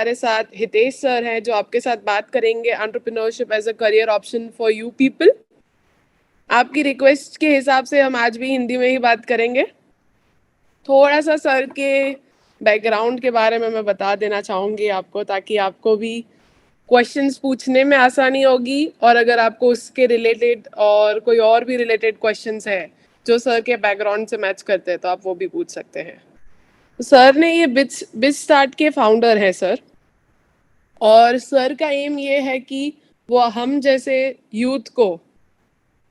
हमारे साथ हितेश सर हैं जो आपके साथ बात करेंगे entrepreneurship as a career option for you people. आपकी रिक्वेस्ट के हिसाब से हम आज भी हिंदी में ही बात करेंगे। थोड़ा सा सर के बैकग्राउंड के बारे में मैं बता देना चाहूँगी आपको, ताकि आपको भी क्वेश्चंस पूछने में आसानी होगी, और अगर आपको उसके रिलेटेड और कोई और भी रिलेटेड क्वेश्चंस है जो सर के बैकग्राउंड से मैच करते हैं तो आप वो भी पूछ सकते हैं। सर ने ये बिच स्टार्ट के फाउंडर हैं सर, और सर का एम ये है कि वो हम जैसे यूथ को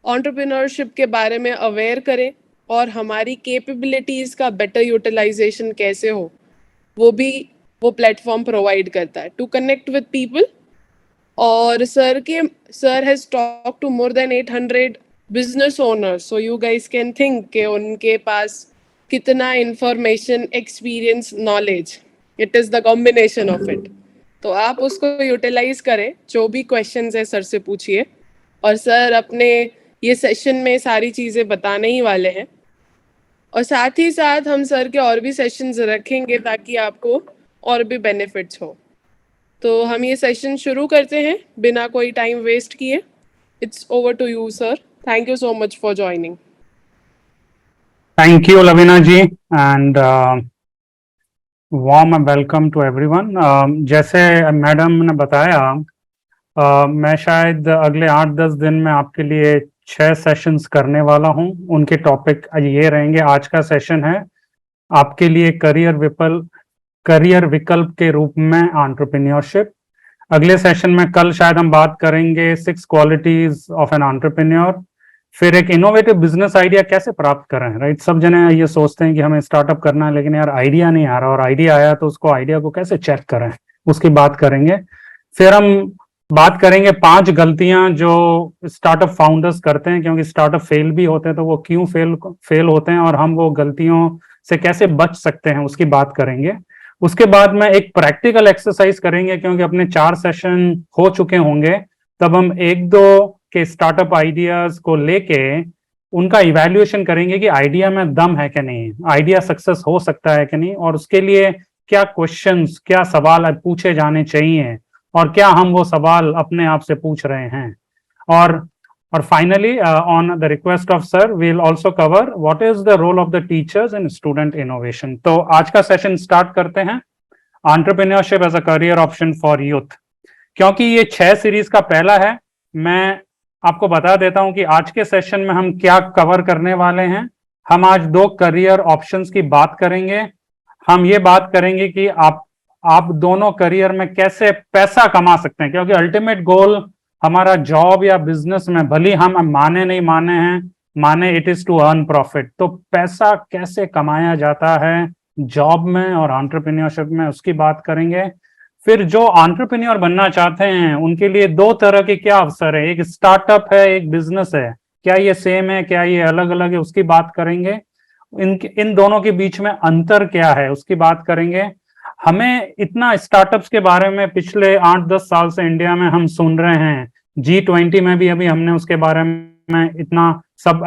एंटरप्रेन्योरशिप के बारे में अवेयर करें और हमारी कैपेबिलिटीज़ का बेटर यूटिलाइजेशन कैसे हो वो प्लेटफॉर्म प्रोवाइड करता है टू कनेक्ट विद पीपल। और sir has talk to more than 800 business owners, so you guys can think कि उनके पास कितना information, experience, knowledge, it is the combination of it. तो आप उसको यूटिलाइज करें, जो भी क्वेश्चंस है सर से पूछिए, और सर अपने ये सेशन में सारी चीज़ें बताने ही वाले हैं। और साथ ही साथ हम सर के और भी सेशंस रखेंगे ताकि आपको और भी बेनिफिट्स हो। तो हम ये सेशन शुरू करते हैं बिना कोई टाइम वेस्ट किए। It's over to you sir. Thank you so much for joining. Thank you Lavina ji, and warm welcome to everyone. जैसे मैडम ने बताया, मैं शायद अगले 8-10 दिन में आपके लिए 6 सेशंस करने वाला हूं। उनके टॉपिक ये रहेंगे। आज का सेशन है आपके लिए करियर विकल्प के रूप में एंटरप्रेन्योरशिप। अगले सेशन में कल शायद हम बात करेंगे 6 क्वालिटीज ऑफ एन एंटरप्रेन्योर। फिर एक इनोवेटिव बिजनेस आइडिया कैसे प्राप्त करें, राइट। सब जने ये सोचते हैं कि हमें स्टार्टअप करना है, लेकिन यार आइडिया नहीं आ रहा, और आइडिया आया तो उसको आइडिया को कैसे चेक करें, उसकी बात करेंगे। फिर हम बात करेंगे 5 गलतियां जो स्टार्टअप फाउंडर्स करते हैं, क्योंकि स्टार्टअप फेल भी होते हैं, तो वो क्यों फेल होते हैं और हम वो गलतियों से कैसे बच सकते हैं, उसकी बात करेंगे। उसके बाद में एक प्रैक्टिकल एक्सरसाइज करेंगे, क्योंकि अपने 4 सेशन हो चुके होंगे, तब हम 1-2 के स्टार्टअप आइडियाज को लेके उनका इवैल्यूएशन करेंगे कि आइडिया में दम है कि नहीं, आइडिया सक्सेस हो सकता है कि नहीं, और उसके लिए क्या क्वेश्चंस, क्या सवाल पूछे जाने चाहिए, और क्या हम वो सवाल अपने आप से पूछ रहे हैं। और finally on the request of sir we will also cover what is the role of the teachers in student innovation. तो आज का सेशन स्टार्ट करते हैं, entrepreneurship as a career option for youth. क्योंकि ये 6 सीरीज का पहला है, मैं आपको बता देता हूं कि आज के सेशन में हम क्या कवर करने वाले हैं। हम आज 2 करियर ऑप्शंस की बात करेंगे। हम ये बात करेंगे कि आप दोनों करियर में कैसे पैसा कमा सकते हैं, क्योंकि अल्टीमेट गोल हमारा जॉब या बिजनेस में, भले हम माने नहीं माने हैं, माने it is to earn profit, तो पैसा कैसे कमाया जाता है जॉब में और एंटरप्रेन्योरशिप में, उसकी बात करेंगे। फिर जो एंटरप्रेन्योर बनना चाहते हैं उनके लिए 2 तरह के क्या अवसर है, एक स्टार्टअप है, एक बिजनेस है, क्या ये सेम है, क्या ये अलग अलग है, उसकी बात करेंगे। इन दोनों के बीच में अंतर क्या है, उसकी बात करेंगे। हमें इतना स्टार्टअप्स के बारे में पिछले 8-10 साल से इंडिया में हम सुन रहे हैं, G20 में भी अभी हमने उसके बारे में इतना सब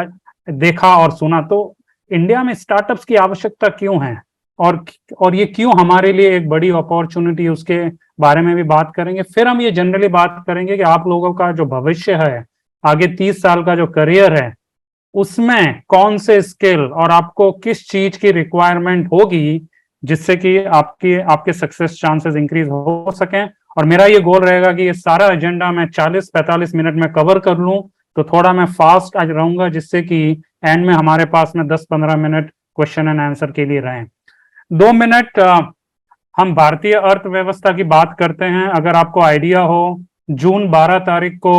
देखा और सुना। तो इंडिया में स्टार्टअप्स की आवश्यकता क्यों है, और ये क्यों हमारे लिए एक बड़ी अपॉर्चुनिटी, उसके बारे में भी बात करेंगे। फिर हम ये जनरली बात करेंगे कि आप लोगों का जो भविष्य है, आगे 30 साल का जो करियर है, उसमें कौन से स्किल और आपको किस चीज की रिक्वायरमेंट होगी जिससे कि आपके सक्सेस चांसेस इंक्रीज हो सकें। और मेरा ये गोल रहेगा कि ये सारा एजेंडा मैं 40-45 मिनट में कवर कर लूं, तो थोड़ा मैं फास्ट आज रहूंगा, जिससे कि एंड में हमारे पास में 10-15 मिनट क्वेश्चन एंड आंसर के लिए रहें। 2 मिनट हम भारतीय अर्थव्यवस्था की बात करते हैं। अगर आपको आइडिया हो, जून 12 तारीख को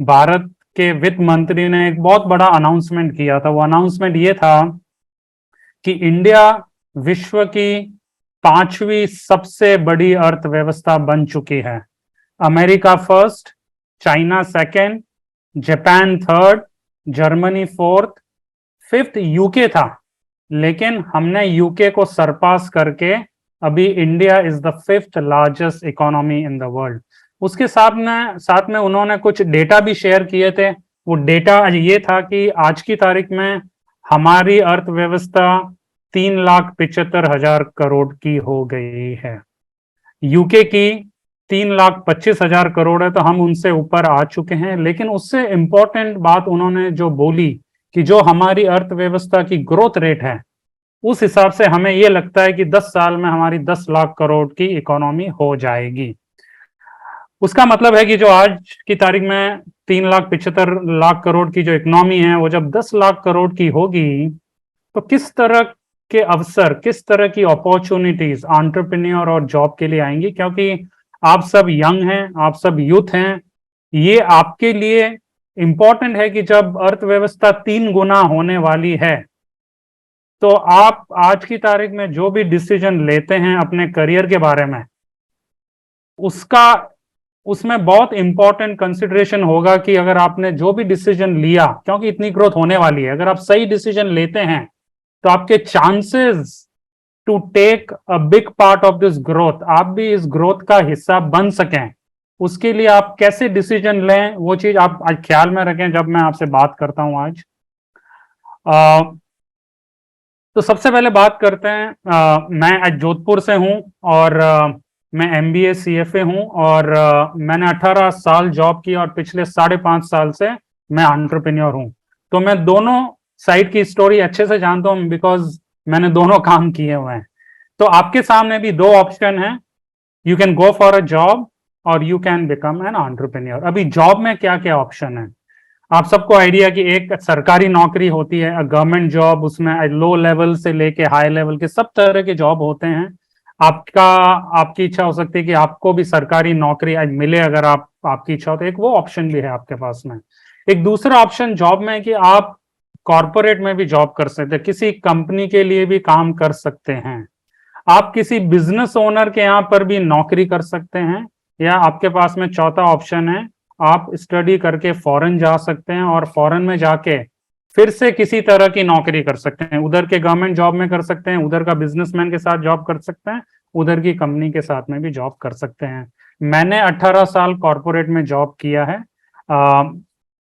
भारत के वित्त मंत्री ने एक बहुत बड़ा अनाउंसमेंट किया था। वो अनाउंसमेंट ये था कि इंडिया विश्व की 5वीं सबसे बड़ी अर्थव्यवस्था बन चुकी है। America first, China second, Japan third, Germany fourth, 5th UK था, लेकिन हमने यूके को सरपास करके अभी India is the 5th largest economy in the world. उसके साथ में उन्होंने कुछ डेटा भी शेयर किए थे। वो डेटा ये था कि आज की तारीख में हमारी अर्थव्यवस्था 3,75,000 करोड़ की हो गई है। यूके की 3,25,000 करोड़ है, तो हम उनसे ऊपर आ चुके हैं। लेकिन उससे इंपॉर्टेंट बात उन्होंने जो बोली कि जो हमारी अर्थव्यवस्था की ग्रोथ रेट है, उस हिसाब से हमें ये लगता है कि 10 साल में हमारी 10 लाख करोड़ की इकोनॉमी हो जाएगी। उसका मतलब है कि जो आज की तारीख में 3,75,00,000 करोड़ की जो इकोनॉमी है, वो जब 10 लाख करोड़ की होगी, तो किस तरह के अवसर, किस तरह की अपॉर्चुनिटीज एंटरप्रेन्योर और जॉब के लिए आएंगी। क्योंकि आप सब यंग हैं, आप सब यूथ हैं, ये आपके लिए इंपॉर्टेंट है कि जब अर्थव्यवस्था 3 गुना होने वाली है, तो आप आज की तारीख में जो भी डिसीजन लेते हैं अपने करियर के बारे में, उसका उसमें बहुत इंपॉर्टेंट कंसिडरेशन होगा कि अगर आपने जो भी डिसीजन लिया, क्योंकि इतनी ग्रोथ होने वाली है, अगर आप सही डिसीजन लेते हैं तो आपके chances to take a big part of this growth, आप भी इस ग्रोथ का हिस्सा बन सकें, उसके लिए आप कैसे डिसीजन लें, वो चीज आप आज ख्याल में रखें जब मैं आपसे बात करता हूं आज। तो सबसे पहले बात करते हैं, मैं आज जोधपुर से हूं और मैं MBA CFA हूं और मैंने 18 साल जॉब की और पिछले 5.5 साल से मैं एंटरप्रेन्योर हूं। तो मैं दोनों साइड की स्टोरी अच्छे से जानता हूं, बिकॉज मैंने दोनों काम किए हुए हैं। तो आपके सामने भी दो ऑप्शन है, you can go for a job और you can become an entrepreneur. अभी जॉब में क्या क्या ऑप्शन है, आप सबको आइडिया कि एक सरकारी नौकरी होती है, गवर्नमेंट जॉब, उसमें लो लेवल से लेके हाई लेवल के सब तरह के जॉब होते हैं। आपकी इच्छा हो सकती है कि आपको भी सरकारी नौकरी आज मिले, अगर आपकी इच्छा हो तो एक वो ऑप्शन भी है आपके पास में। एक दूसरा ऑप्शन जॉब में है कि आप कॉरपोरेट में भी जॉब कर सकते हैं, किसी कंपनी के लिए भी काम कर सकते हैं, आप किसी बिजनेस ओनर के यहाँ पर भी नौकरी कर सकते हैं, या आपके पास में चौथा ऑप्शन है, आप स्टडी करके फॉरेन जा सकते हैं और फॉरेन में जाके फिर से किसी तरह की नौकरी कर सकते हैं। उधर के गवर्नमेंट जॉब में कर सकते हैं, उधर का बिजनेसमैन के साथ जॉब कर सकते हैं, उधर की कंपनी के साथ में भी जॉब कर सकते हैं। मैंने 18 साल कॉरपोरेट में जॉब किया है।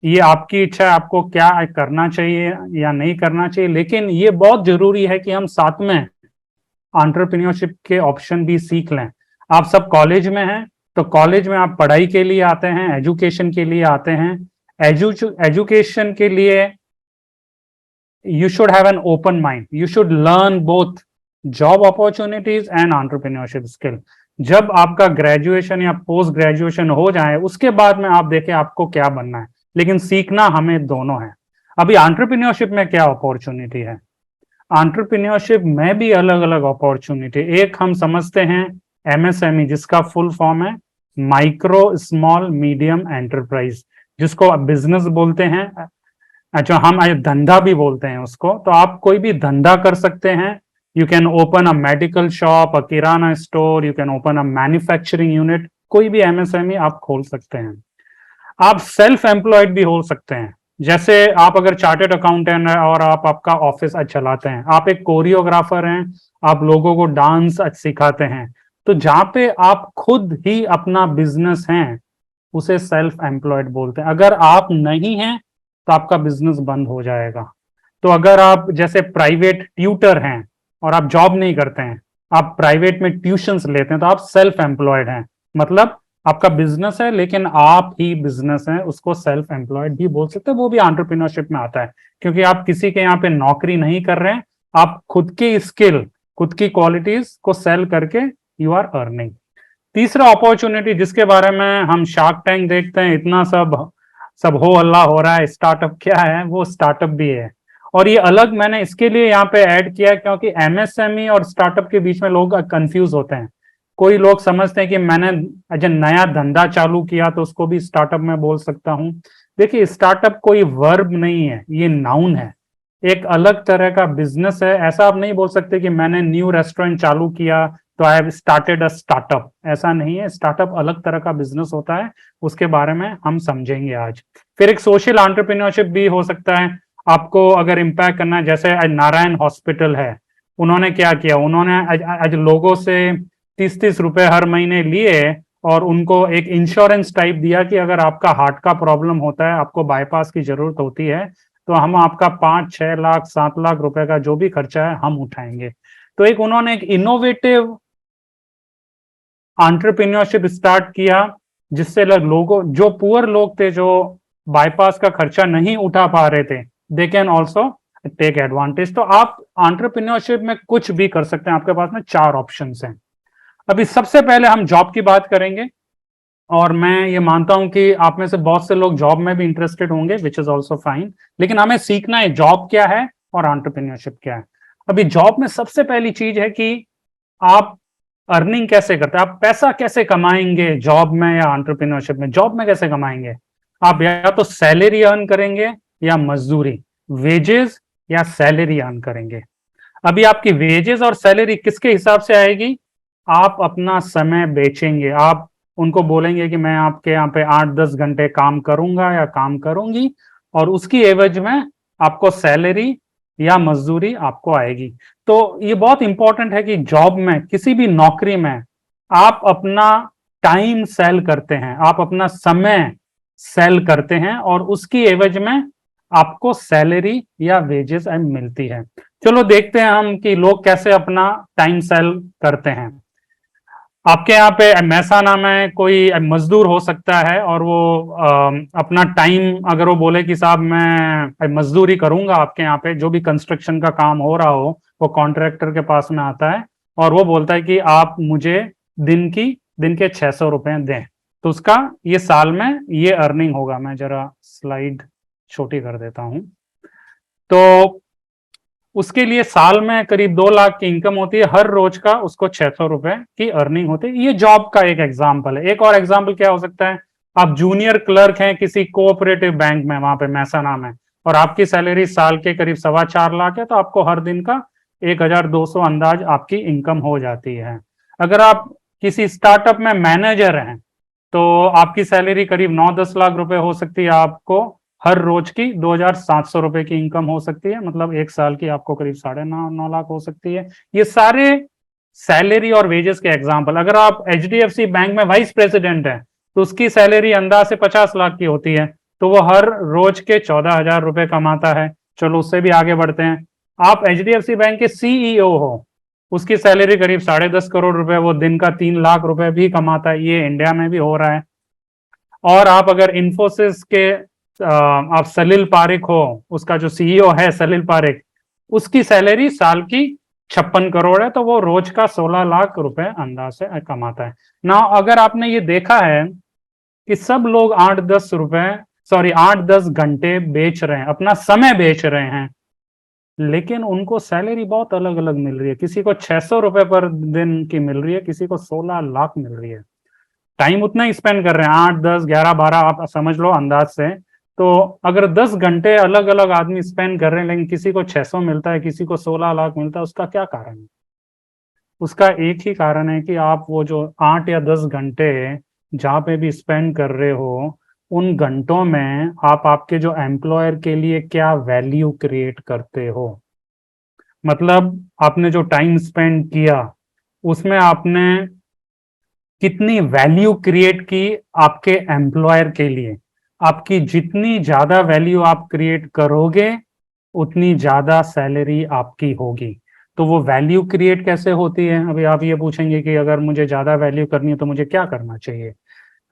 ये आपकी इच्छा है, आपको क्या करना चाहिए या नहीं करना चाहिए, लेकिन ये बहुत जरूरी है कि हम साथ में एंटरप्रेन्योरशिप के ऑप्शन भी सीख लें। आप सब कॉलेज में हैं, तो कॉलेज में आप पढ़ाई के लिए आते हैं, एजुकेशन के लिए आते हैं। एजुकेशन के लिए you should have an open mind, you should learn both job opportunities and entrepreneurship skill। जब आपका ग्रेजुएशन या पोस्ट ग्रेजुएशन हो जाए, उसके बाद में आप देखें आपको क्या बनना है, लेकिन सीखना हमें दोनों है। अभी एंटरप्रेन्योरशिप में क्या अपॉर्चुनिटी है, एंटरप्रेन्योरशिप में भी अलग अलग अपॉर्चुनिटी। एक हम समझते हैं MSME, जिसका फुल फॉर्म है माइक्रो स्मॉल मीडियम एंटरप्राइज, जिसको बिजनेस बोलते हैं। अच्छा, हम आज धंधा भी बोलते हैं उसको। तो आप कोई भी धंधा कर सकते हैं, you can open a medical shop, a kirana store, you can open a manufacturing unit, कोई भी MSME आप खोल सकते हैं। आप सेल्फ एम्प्लॉयड भी हो सकते हैं, जैसे आप अगर चार्टेड अकाउंटेंट है और आप आपका ऑफिस चलाते हैं, आप एक कोरियोग्राफर हैं, आप लोगों को डांस सिखाते हैं, तो जहां पे आप खुद ही अपना बिजनेस हैं, उसे सेल्फ एम्प्लॉयड बोलते हैं। अगर आप नहीं हैं तो आपका बिजनेस बंद हो जाएगा। तो अगर आप जैसे प्राइवेट ट्यूटर हैं और आप जॉब नहीं करते हैं, आप प्राइवेट में ट्यूशंस लेते हैं, तो आप सेल्फ एम्प्लॉयड हैं, मतलब आपका बिजनेस है लेकिन आप ही बिजनेस हैं, उसको सेल्फ एम्प्लॉयड भी बोल सकते हैं। वो भी एंटरप्रेन्योरशिप में आता है, क्योंकि आप किसी के यहाँ पे नौकरी नहीं कर रहे हैं, आप खुद की स्किल, खुद की क्वालिटीज को सेल करके यू आर अर्निंग। तीसरा अपॉर्चुनिटी जिसके बारे में हम शार्क टैंक देखते हैं, इतना सब सब हो अल्लाह हो रहा है, स्टार्टअप क्या है, वो स्टार्टअप भी है। और ये अलग मैंने इसके लिए यहाँ पे ऐड किया है क्योंकि MSME और स्टार्टअप के बीच में लोग कंफ्यूज होते हैं। कोई लोग समझते हैं कि मैंने अजय नया धंधा चालू किया तो उसको भी स्टार्टअप में बोल सकता हूँ। देखिए, स्टार्टअप कोई वर्ब नहीं है, ये नाउन है, एक अलग तरह का बिजनेस है। ऐसा आप नहीं बोल सकते कि मैंने न्यू रेस्टोरेंट चालू किया तो I have started a startup, ऐसा नहीं है। स्टार्टअप अलग तरह का बिजनेस होता है, उसके बारे में हम समझेंगे आज। फिर एक सोशल एंटरप्रेन्योरशिप भी हो सकता है, आपको अगर इम्पैक्ट करना है। जैसे आज नारायण हॉस्पिटल है, उन्होंने क्या किया, उन्होंने आज लोगों से 30-30 रुपए हर महीने लिए और उनको एक इंश्योरेंस टाइप दिया कि अगर आपका हार्ट का प्रॉब्लम होता है, आपको बाईपास की जरूरत होती है, तो हम आपका 5-6 लाख 7 लाख रुपए का जो भी खर्चा है हम उठाएंगे। तो एक उन्होंने एक इनोवेटिव एंटरप्रेन्योरशिप स्टार्ट किया, जिससे लोगों, जो पुअर लोग थे, जो बाईपास का खर्चा नहीं उठा पा रहे थे, they can also take advantage. तो आप एंटरप्रेन्योरशिप में कुछ भी कर सकते हैं, आपके पास में 4 ऑप्शंस हैं। अभी सबसे पहले हम जॉब की बात करेंगे, और मैं ये मानता हूं कि आप में से बहुत से लोग जॉब में भी इंटरेस्टेड होंगे, विच इज ऑल्सो फाइन, लेकिन हमें सीखना है जॉब क्या है और एंटरप्रेन्योरशिप क्या है। अभी जॉब में सबसे पहली चीज है कि आप अर्निंग कैसे करते हैं, आप पैसा कैसे कमाएंगे जॉब में या एंटरप्रेन्योरशिप में। जॉब में कैसे कमाएंगे, आप या तो सैलरी अर्न करेंगे या मजदूरी, वेजेस या सैलरी अर्न करेंगे। अभी आपकी वेजेस और सैलरी किसके हिसाब से आएगी, आप अपना समय बेचेंगे, आप उनको बोलेंगे कि मैं आपके यहाँ पे 8-10 घंटे काम करूंगा या काम करूंगी, और उसकी एवज में आपको सैलरी या मजदूरी आपको आएगी। तो ये बहुत इंपॉर्टेंट है कि जॉब में, किसी भी नौकरी में, आप अपना टाइम सेल करते हैं, आप अपना समय सेल करते हैं, और उसकी एवज में आपको सैलरी या वेजेस मिलती है। चलो देखते हैं हम कि लोग कैसे अपना टाइम सेल करते हैं। आपके यहाँ पे महसाना में कोई मजदूर हो सकता है, और वो अपना टाइम, अगर वो बोले कि साहब मैं मजदूरी करूंगा, आपके यहाँ पे जो भी कंस्ट्रक्शन का काम हो रहा हो, वो कॉन्ट्रैक्टर के पास में आता है और वो बोलता है कि आप मुझे दिन के 600 रुपए दें, तो उसका ये साल में ये अर्निंग होगा। मैं जरा स्लाइड छोटी कर देता हूं। तो उसके लिए साल में करीब 2 लाख की इनकम होती है, हर रोज का उसको 600 रुपए की अर्निंग होती है। ये जॉब का एक एग्जाम्पल है। एक और एग्जाम्पल क्या हो सकता है, आप जूनियर क्लर्क हैं किसी कोऑपरेटिव बैंक में, वहां पे महसाना में, और आपकी सैलरी साल के करीब 4.25 लाख है, तो आपको हर दिन का 1200 अंदाज आपकी इनकम हो जाती है। अगर आप किसी स्टार्टअप में मैनेजर हैं, तो आपकी सैलरी करीब 9-10 लाख रुपए हो सकती है, आपको हर रोज की 2,700 रुपए की इनकम हो सकती है, मतलब एक साल की आपको करीब 9.5 लाख हो सकती है। ये सारे सैलरी और वेजेस के एग्जाम्पल। अगर आप HDFC बैंक में वाइस प्रेसिडेंट हैं, तो उसकी सैलरी अंदाज से 50 लाख की होती है, तो वो हर रोज के 14,000 रुपए कमाता है। चलो उससे भी आगे बढ़ते हैं। आप HDFC बैंक के CEO हो, उसकी सैलरी करीब 10.5 करोड़ रुपए, वो दिन का 3 लाख रुपए भी कमाता है। ये इंडिया में भी हो रहा है। और आप अगर इन्फोसिस के आप सलील पारिक हो, उसका जो CEO है सलील पारिक, उसकी सैलरी साल की 56 करोड़ है, तो वो रोज का 16 लाख रुपए अंदाज से कमाता है ना। अगर आपने ये देखा है कि सब लोग 8-10 घंटे बेच रहे हैं, अपना समय बेच रहे हैं, लेकिन उनको सैलरी बहुत अलग अलग मिल रही है। किसी को 600 रुपए पर दिन की मिल रही है, किसी को 16 लाख मिल रही है। टाइम उतना ही स्पेंड कर रहे हैं, 8-10-11-12 आप समझ लो अंदाज से। तो अगर 10 घंटे अलग अलग आदमी स्पेंड कर रहे हैं, लेकिन किसी को 600 मिलता है, किसी को 16 लाख मिलता है, उसका क्या कारण है? उसका एक ही कारण है कि आप वो जो 8 या 10 घंटे जहाँ पे भी स्पेंड कर रहे हो, उन घंटों में आप आपके जो एम्प्लॉयर के लिए क्या वैल्यू क्रिएट करते हो। मतलब आपने जो टाइम स्पेंड किया, उसमें आपने कितनी वैल्यू क्रिएट की आपके एम्प्लॉयर के लिए। आपकी जितनी ज्यादा वैल्यू आप क्रिएट करोगे, उतनी ज्यादा सैलरी आपकी होगी। तो वो वैल्यू क्रिएट कैसे होती है? अभी आप ये पूछेंगे कि अगर मुझे ज्यादा वैल्यू करनी है तो मुझे क्या करना चाहिए?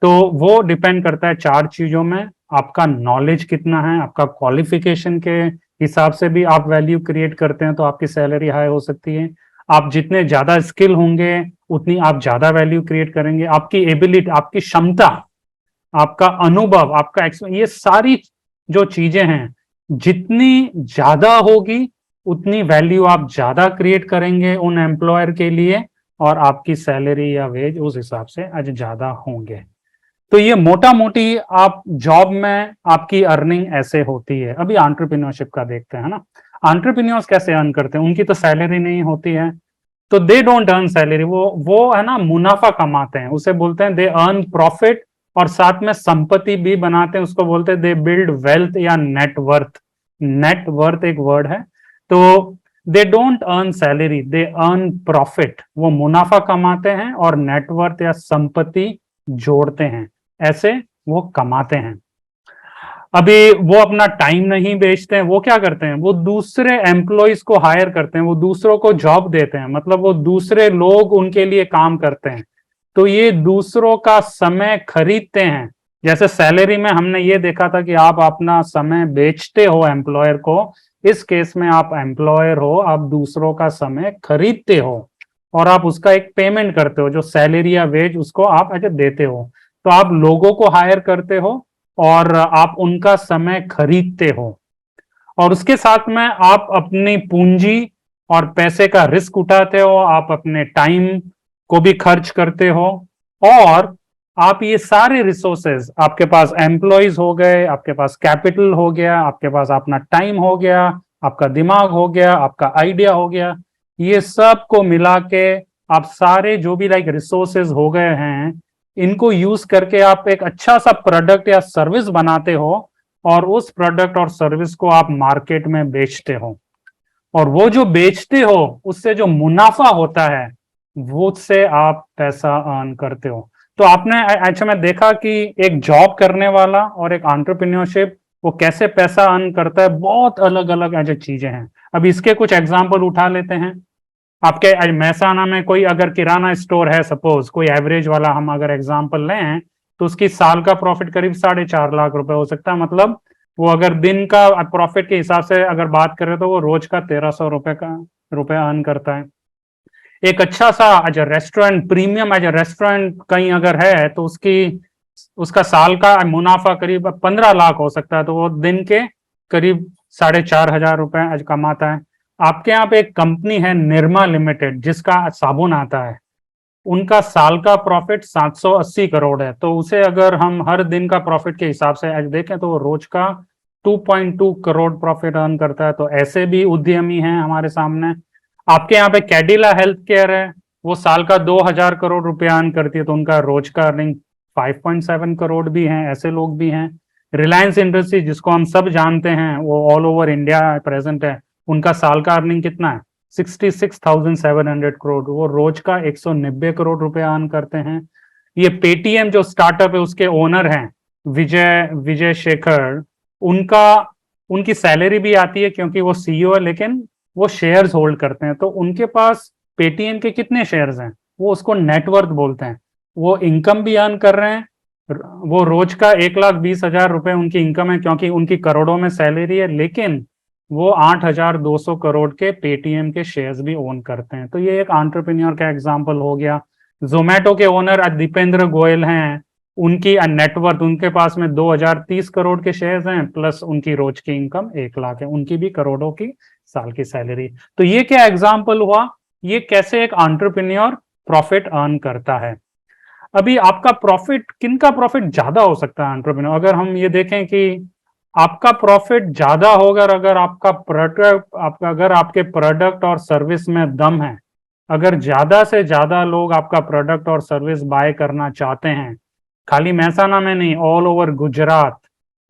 तो वो डिपेंड करता है 4 चीजों में। आपका नॉलेज कितना है, आपका क्वालिफिकेशन के हिसाब से भी आप वैल्यू क्रिएट करते हैं, तो आपकी सैलरी हाई हो सकती है। आप जितने ज्यादा स्किल होंगे, उतनी आप ज्यादा वैल्यू क्रिएट करेंगे। आपकी एबिलिटी, आपकी क्षमता, आपका अनुभव, आपका ये सारी जो चीजें हैं, जितनी ज्यादा होगी, उतनी वैल्यू आप ज्यादा क्रिएट करेंगे उन एम्प्लॉयर के लिए, और आपकी सैलरी या वेज उस हिसाब से आज ज्यादा होंगे। तो ये मोटा मोटी आप जॉब में आपकी अर्निंग ऐसे होती है। अभी एंटरप्रेन्योरशिप का देखते हैं ना। एंटरप्रेन्योर्स कैसे अर्न करते हैं? उनकी तो सैलरी नहीं होती है, तो दे डोंट अर्न सैलरी। वो है ना, मुनाफा कमाते हैं, उसे बोलते हैं दे अर्न प्रॉफिट, और साथ में संपत्ति भी बनाते हैं, उसको बोलते हैं दे बिल्ड वेल्थ या नेटवर्थ। नेटवर्थ एक वर्ड है। तो they don't earn salary, they earn profit. वो मुनाफा कमाते हैं और नेटवर्थ या संपत्ति जोड़ते हैं, ऐसे वो कमाते हैं। अभी वो अपना टाइम नहीं बेचते हैं, वो क्या करते हैं, वो दूसरे एम्प्लॉयज को हायर करते हैं, वो दूसरों को जॉब देते हैं, मतलब वो दूसरे लोग उनके लिए काम करते हैं। तो ये दूसरों का समय खरीदते हैं। जैसे सैलरी में हमने ये देखा था कि आप अपना समय बेचते हो एम्प्लॉयर को, इस केस में आप एम्प्लॉयर हो, आप दूसरों का समय खरीदते हो और आप उसका एक पेमेंट करते हो, जो सैलरी या वेज उसको आप ऐसे देते हो। तो आप लोगों को हायर करते हो और आप उनका समय खरीदते हो, और उसके साथ में आप अपनी पूंजी और पैसे का रिस्क उठाते हो, आप अपने टाइम को भी खर्च करते हो, और आप ये सारे रिसोर्सेज, आपके पास एम्प्लॉयज हो गए, आपके पास कैपिटल हो गया, आपके पास अपना टाइम हो गया, आपका दिमाग हो गया, आपका आइडिया हो गया, ये सब को मिला के आप सारे जो भी लाइक रिसोर्सेज हो गए हैं, इनको यूज करके आप एक अच्छा सा प्रोडक्ट या सर्विस बनाते हो, और उस प्रोडक्ट और सर्विस को आप मार्केट में बेचते हो, और वो जो बेचते हो उससे जो मुनाफा होता है वो उससे आप पैसा अर्न करते हो। तो आपने अच्छा मैं देखा कि एक जॉब करने वाला और एक एंटरप्रेन्योरशिप वो कैसे पैसा अर्न करता है, बहुत अलग अलग ऐसे चीजें हैं। अब इसके कुछ एग्जांपल उठा लेते हैं। आपके महसाना में कोई अगर किराना स्टोर है, सपोज कोई एवरेज वाला हम अगर एग्जांपल लें, तो उसकी साल का प्रॉफिट करीब 4.5 लाख रुपए हो सकता है। मतलब वो अगर दिन का प्रॉफिट के हिसाब से अगर बात करें तो वो रोज का 1300 रुपए का रुपए अर्न करता है। एक अच्छा सा as restaurant, premium as restaurant कहीं अगर है तो उसकी उसका साल का मुनाफा करीब 15 लाख हो सकता है, तो वो दिन के करीब 4,500 रुपए आज कमाता है। आपके यहाँ पे एक कंपनी है निरमा लिमिटेड जिसका साबुन आता है, उनका साल का प्रॉफिट 780 करोड़ है। तो उसे अगर हम हर दिन का प्रॉफिट के हिसाब से आज देखें तो वो रोज का 2.2 करोड़ प्रॉफिट अर्न करता है। तो ऐसे भी उद्यमी हैं हमारे सामने। आपके यहाँ पे कैडिला हेल्थ केयर है, वो साल का 2,000 करोड़ रुपया अर्न करती है, तो उनका रोज का अर्निंग 5.7 करोड़ भी हैं, ऐसे लोग भी हैं। रिलायंस इंडस्ट्री जिसको हम सब जानते हैं, वो ऑल ओवर इंडिया प्रेजेंट है, उनका साल का अर्निंग कितना है? 66,700 करोड़, वो रोज का 190 करोड़ रुपए अर्न करते हैं। ये पेटीएम जो स्टार्टअप है उसके ओनर हैं विजय विजय शेखर, उनका उनकी सैलरी भी आती है क्योंकि वो सीईओ है, लेकिन वो शेयर्स होल्ड करते हैं। तो उनके पास पेटीएम के कितने शेयर्स हैं, वो उसको नेटवर्थ बोलते हैं। वो इनकम भी अर्न कर रहे हैं, वो रोज का 1,20,000 रुपए उनकी इनकम है क्योंकि उनकी करोड़ों में सैलरी है, लेकिन वो 8,200 करोड़ के पेटीएम के शेयर्स भी ओन करते हैं। तो ये एक एंटरप्रेन्योर का एग्जांपल हो गया। जोमेटो के ओनर दीपेंद्र गोयल हैं, उनकी नेटवर्थ, उनके पास में 2,030 करोड़ के शेयर्स हैं, प्लस उनकी रोज की इनकम 1 लाख है, उनकी भी करोड़ों की साल की सैलरी। तो ये क्या एग्जाम्पल हुआ, ये कैसे एक एंटरप्रेन्योर प्रॉफिट अर्न करता है। अभी आपका प्रॉफिट, किनका प्रॉफिट ज्यादा हो सकता है एंटरप्रेन्योर, अगर हम ये देखें कि आपका प्रॉफिट ज्यादा होगा अगर आपका प्रोडक्ट, आपका अगर आपके प्रोडक्ट और सर्विस में दम है, अगर ज्यादा से ज्यादा लोग आपका प्रोडक्ट और सर्विस बाय करना चाहते हैं, खाली महसाना में नहीं, all over Gujarat,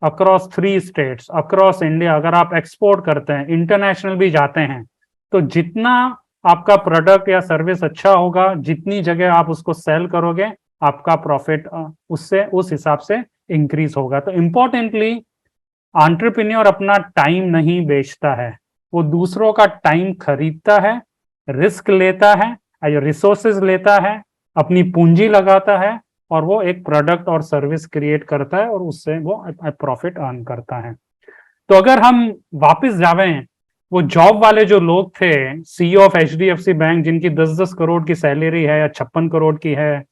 across 3 states, across India, अगर आप एक्सपोर्ट करते हैं, इंटरनेशनल भी जाते हैं, तो जितना आपका प्रोडक्ट या सर्विस अच्छा होगा, जितनी जगह आप उसको सेल करोगे, आपका प्रॉफिट उससे उस हिसाब से इंक्रीज होगा। तो इंपॉर्टेंटली एंटरप्रेन्योर अपना टाइम नहीं बेचता है, वो दूसरों का टाइम खरीदता है, रिस्क लेता है, रिसोर्सेज लेता है, अपनी पूंजी लगाता है, और वो एक प्रोडक्ट और सर्विस क्रिएट करता है और उससे वो प्रॉफिट अर्न करता है। तो अगर हम वापस जावें, वो जॉब वाले जो लोग थे, सीईओ ऑफ एचडीएफसी बैंक जिनकी 10-10 करोड़ की सैलरी है या 56 करोड़ की है,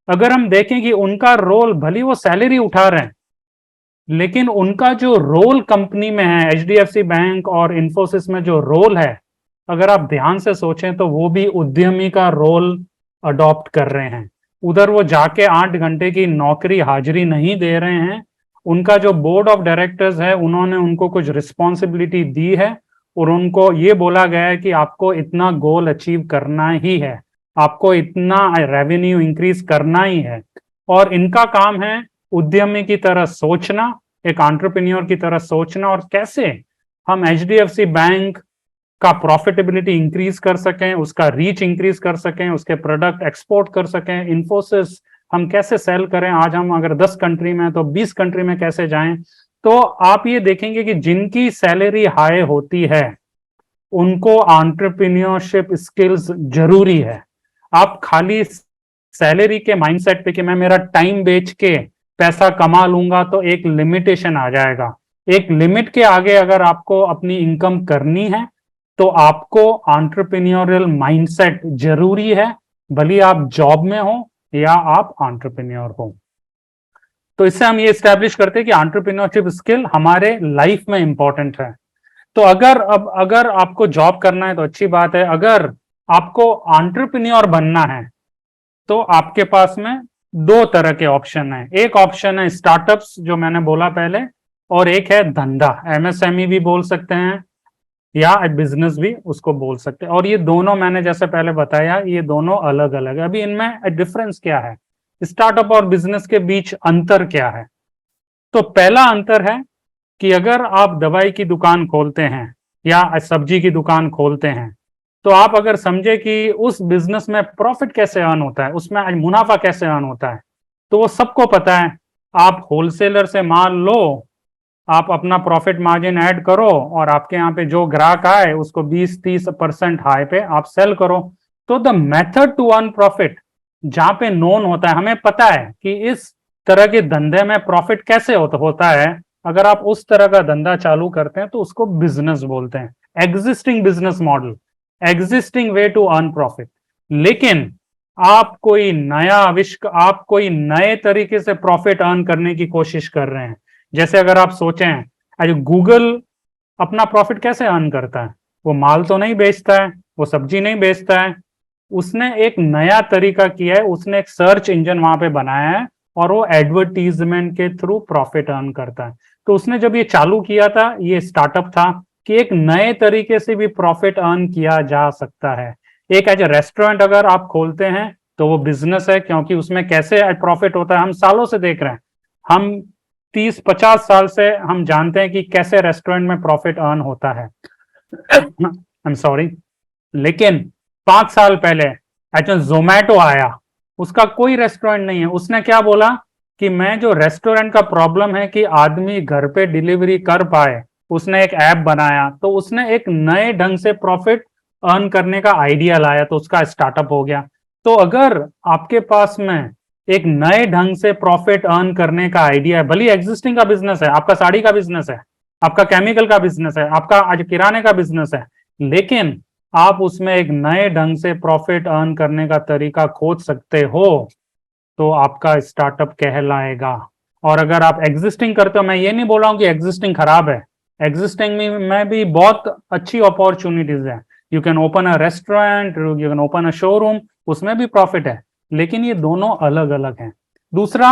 अगर हम देखें कि उनका रोल, भली वो सैलरी उठा रहे हैं, लेकिन उनका जो रोल कंपनी में है, एचडीएफसी बैंक और इन्फोसिस में जो रोल है, अगर आप ध्यान से सोचें तो वो भी उद्यमी का रोल अडॉप्ट कर रहे हैं। उधर वो जाके 8 घंटे की नौकरी हाजिरी नहीं दे रहे हैं, उनका जो बोर्ड ऑफ डायरेक्टर्स है उन्होंने उनको कुछ रिस्पॉन्सिबिलिटी दी है, और उनको ये बोला गया है कि आपको इतना गोल अचीव करना ही है, आपको इतना रेवेन्यू इंक्रीज करना ही है। और इनका काम है उद्यमी की तरह सोचना, एक एंटरप्रेन्योर की तरह सोचना, और कैसे हम एचडीएफसी बैंक का प्रॉफिटेबिलिटी इंक्रीज कर सकें, उसका रीच इंक्रीज कर सकें, उसके प्रोडक्ट एक्सपोर्ट कर सकें, इन्फोसिस हम कैसे सेल करें, आज हम अगर 10 कंट्री में तो 20 कंट्री में कैसे जाएं। तो आप ये देखेंगे कि जिनकी सैलरी हाई होती है उनको एंटरप्रेन्योरशिप स्किल्स जरूरी है। आप खाली सैलरी के माइंडसेट पे कि मैं मेरा टाइम बेच के पैसा कमा लूंगा, तो एक लिमिटेशन आ जाएगा। एक लिमिट के आगे अगर आपको अपनी इनकम करनी है तो आपको एंटरप्रेन्योरियल माइंडसेट जरूरी है, भले आप जॉब में हो या आप एंटरप्रेन्योर हो। तो इससे हम ये स्टैब्लिश करते हैं कि एंटरप्रेन्योरशिप स्किल हमारे लाइफ में इंपॉर्टेंट है। तो अगर आपको जॉब करना है तो अच्छी बात है, अगर आपको एंटरप्रेन्योर बनना है तो आपके पास में दो तरह के ऑप्शन है। एक ऑप्शन है स्टार्टअप्स, जो मैंने बोला पहले, और एक है धंधा, एमएसएमई भी बोल सकते हैं या बिजनेस भी उसको बोल सकते हैं। और ये दोनों मैंने जैसे पहले बताया, ये दोनों अलग अलग है। अभी इनमें डिफरेंस क्या है, स्टार्टअप और बिजनेस के बीच अंतर क्या है? तो पहला अंतर है कि अगर आप दवाई की दुकान खोलते हैं या सब्जी की दुकान खोलते हैं, तो आप अगर समझे कि उस बिजनेस में प्रॉफिट कैसे अर्न होता है, उसमें मुनाफा कैसे अर्न होता है, तो वो सबको पता है। आप होलसेलर से माल लो, आप अपना प्रॉफिट मार्जिन ऐड करो और आपके यहाँ पे जो ग्राहक आए उसको 20-30% हाई पे आप सेल करो। तो the method to earn profit जहां पे नोन होता है, हमें पता है कि इस तरह के धंधे में प्रॉफिट कैसे होता है, अगर आप उस तरह का धंधा चालू करते हैं तो उसको बिजनेस बोलते हैं। Existing business model, existing way to earn profit. लेकिन आप कोई नया आविष्कार, आप कोई नए तरीके से प्रॉफिट अर्न करने की कोशिश कर रहे हैं। जैसे अगर आप सोचें, आज गूगल अपना प्रॉफिट कैसे अर्न करता है? वो माल तो नहीं बेचता है, वो सब्जी नहीं बेचता है, उसने एक नया तरीका किया है, उसने एक सर्च इंजन वहां पे बनाया है और वो एडवर्टीजमेंट के थ्रू प्रॉफिट अर्न करता है। तो उसने जब ये चालू किया था, ये स्टार्टअप था कि एक नए तरीके से भी प्रॉफिट अर्न किया जा सकता है। एक एज ए रेस्टोरेंट अगर आप खोलते हैं तो वो बिजनेस है, क्योंकि उसमें कैसे प्रॉफिट होता है हम सालों से देख रहे हैं। हम 30-50 साल से हम जानते हैं कि कैसे रेस्टोरेंट में प्रॉफिट अर्न होता है। आई एम सॉरी, लेकिन 5 साल पहले अच्छा जोमैटो आया, उसका कोई रेस्टोरेंट नहीं है। उसने क्या बोला कि मैं जो रेस्टोरेंट का प्रॉब्लम है कि आदमी घर पे डिलीवरी कर पाए, उसने एक ऐप बनाया। तो उसने एक नए ढंग से प्रॉफिट अर्न करने का आइडिया लाया, तो उसका स्टार्टअप हो गया। तो अगर आपके पास में एक नए ढंग से प्रॉफिट अर्न करने का आइडिया है, भले एग्जिस्टिंग का बिजनेस है, आपका साड़ी का बिजनेस है, आपका केमिकल का बिजनेस है, आपका आज किराने का बिजनेस है, लेकिन आप उसमें एक नए ढंग से प्रॉफिट अर्न करने का तरीका खोज सकते हो, तो आपका स्टार्टअप कहलाएगा। और अगर आप एग्जिस्टिंग करते हो, मैं ये नहीं बोल रहा हूं कि एग्जिस्टिंग खराब है, एग्जिस्टिंग में भी बहुत अच्छी अपॉर्चुनिटीज है। You can open a restaurant, you can open a showroom, उसमें भी प्रॉफिट है, लेकिन ये दोनों अलग अलग हैं। दूसरा,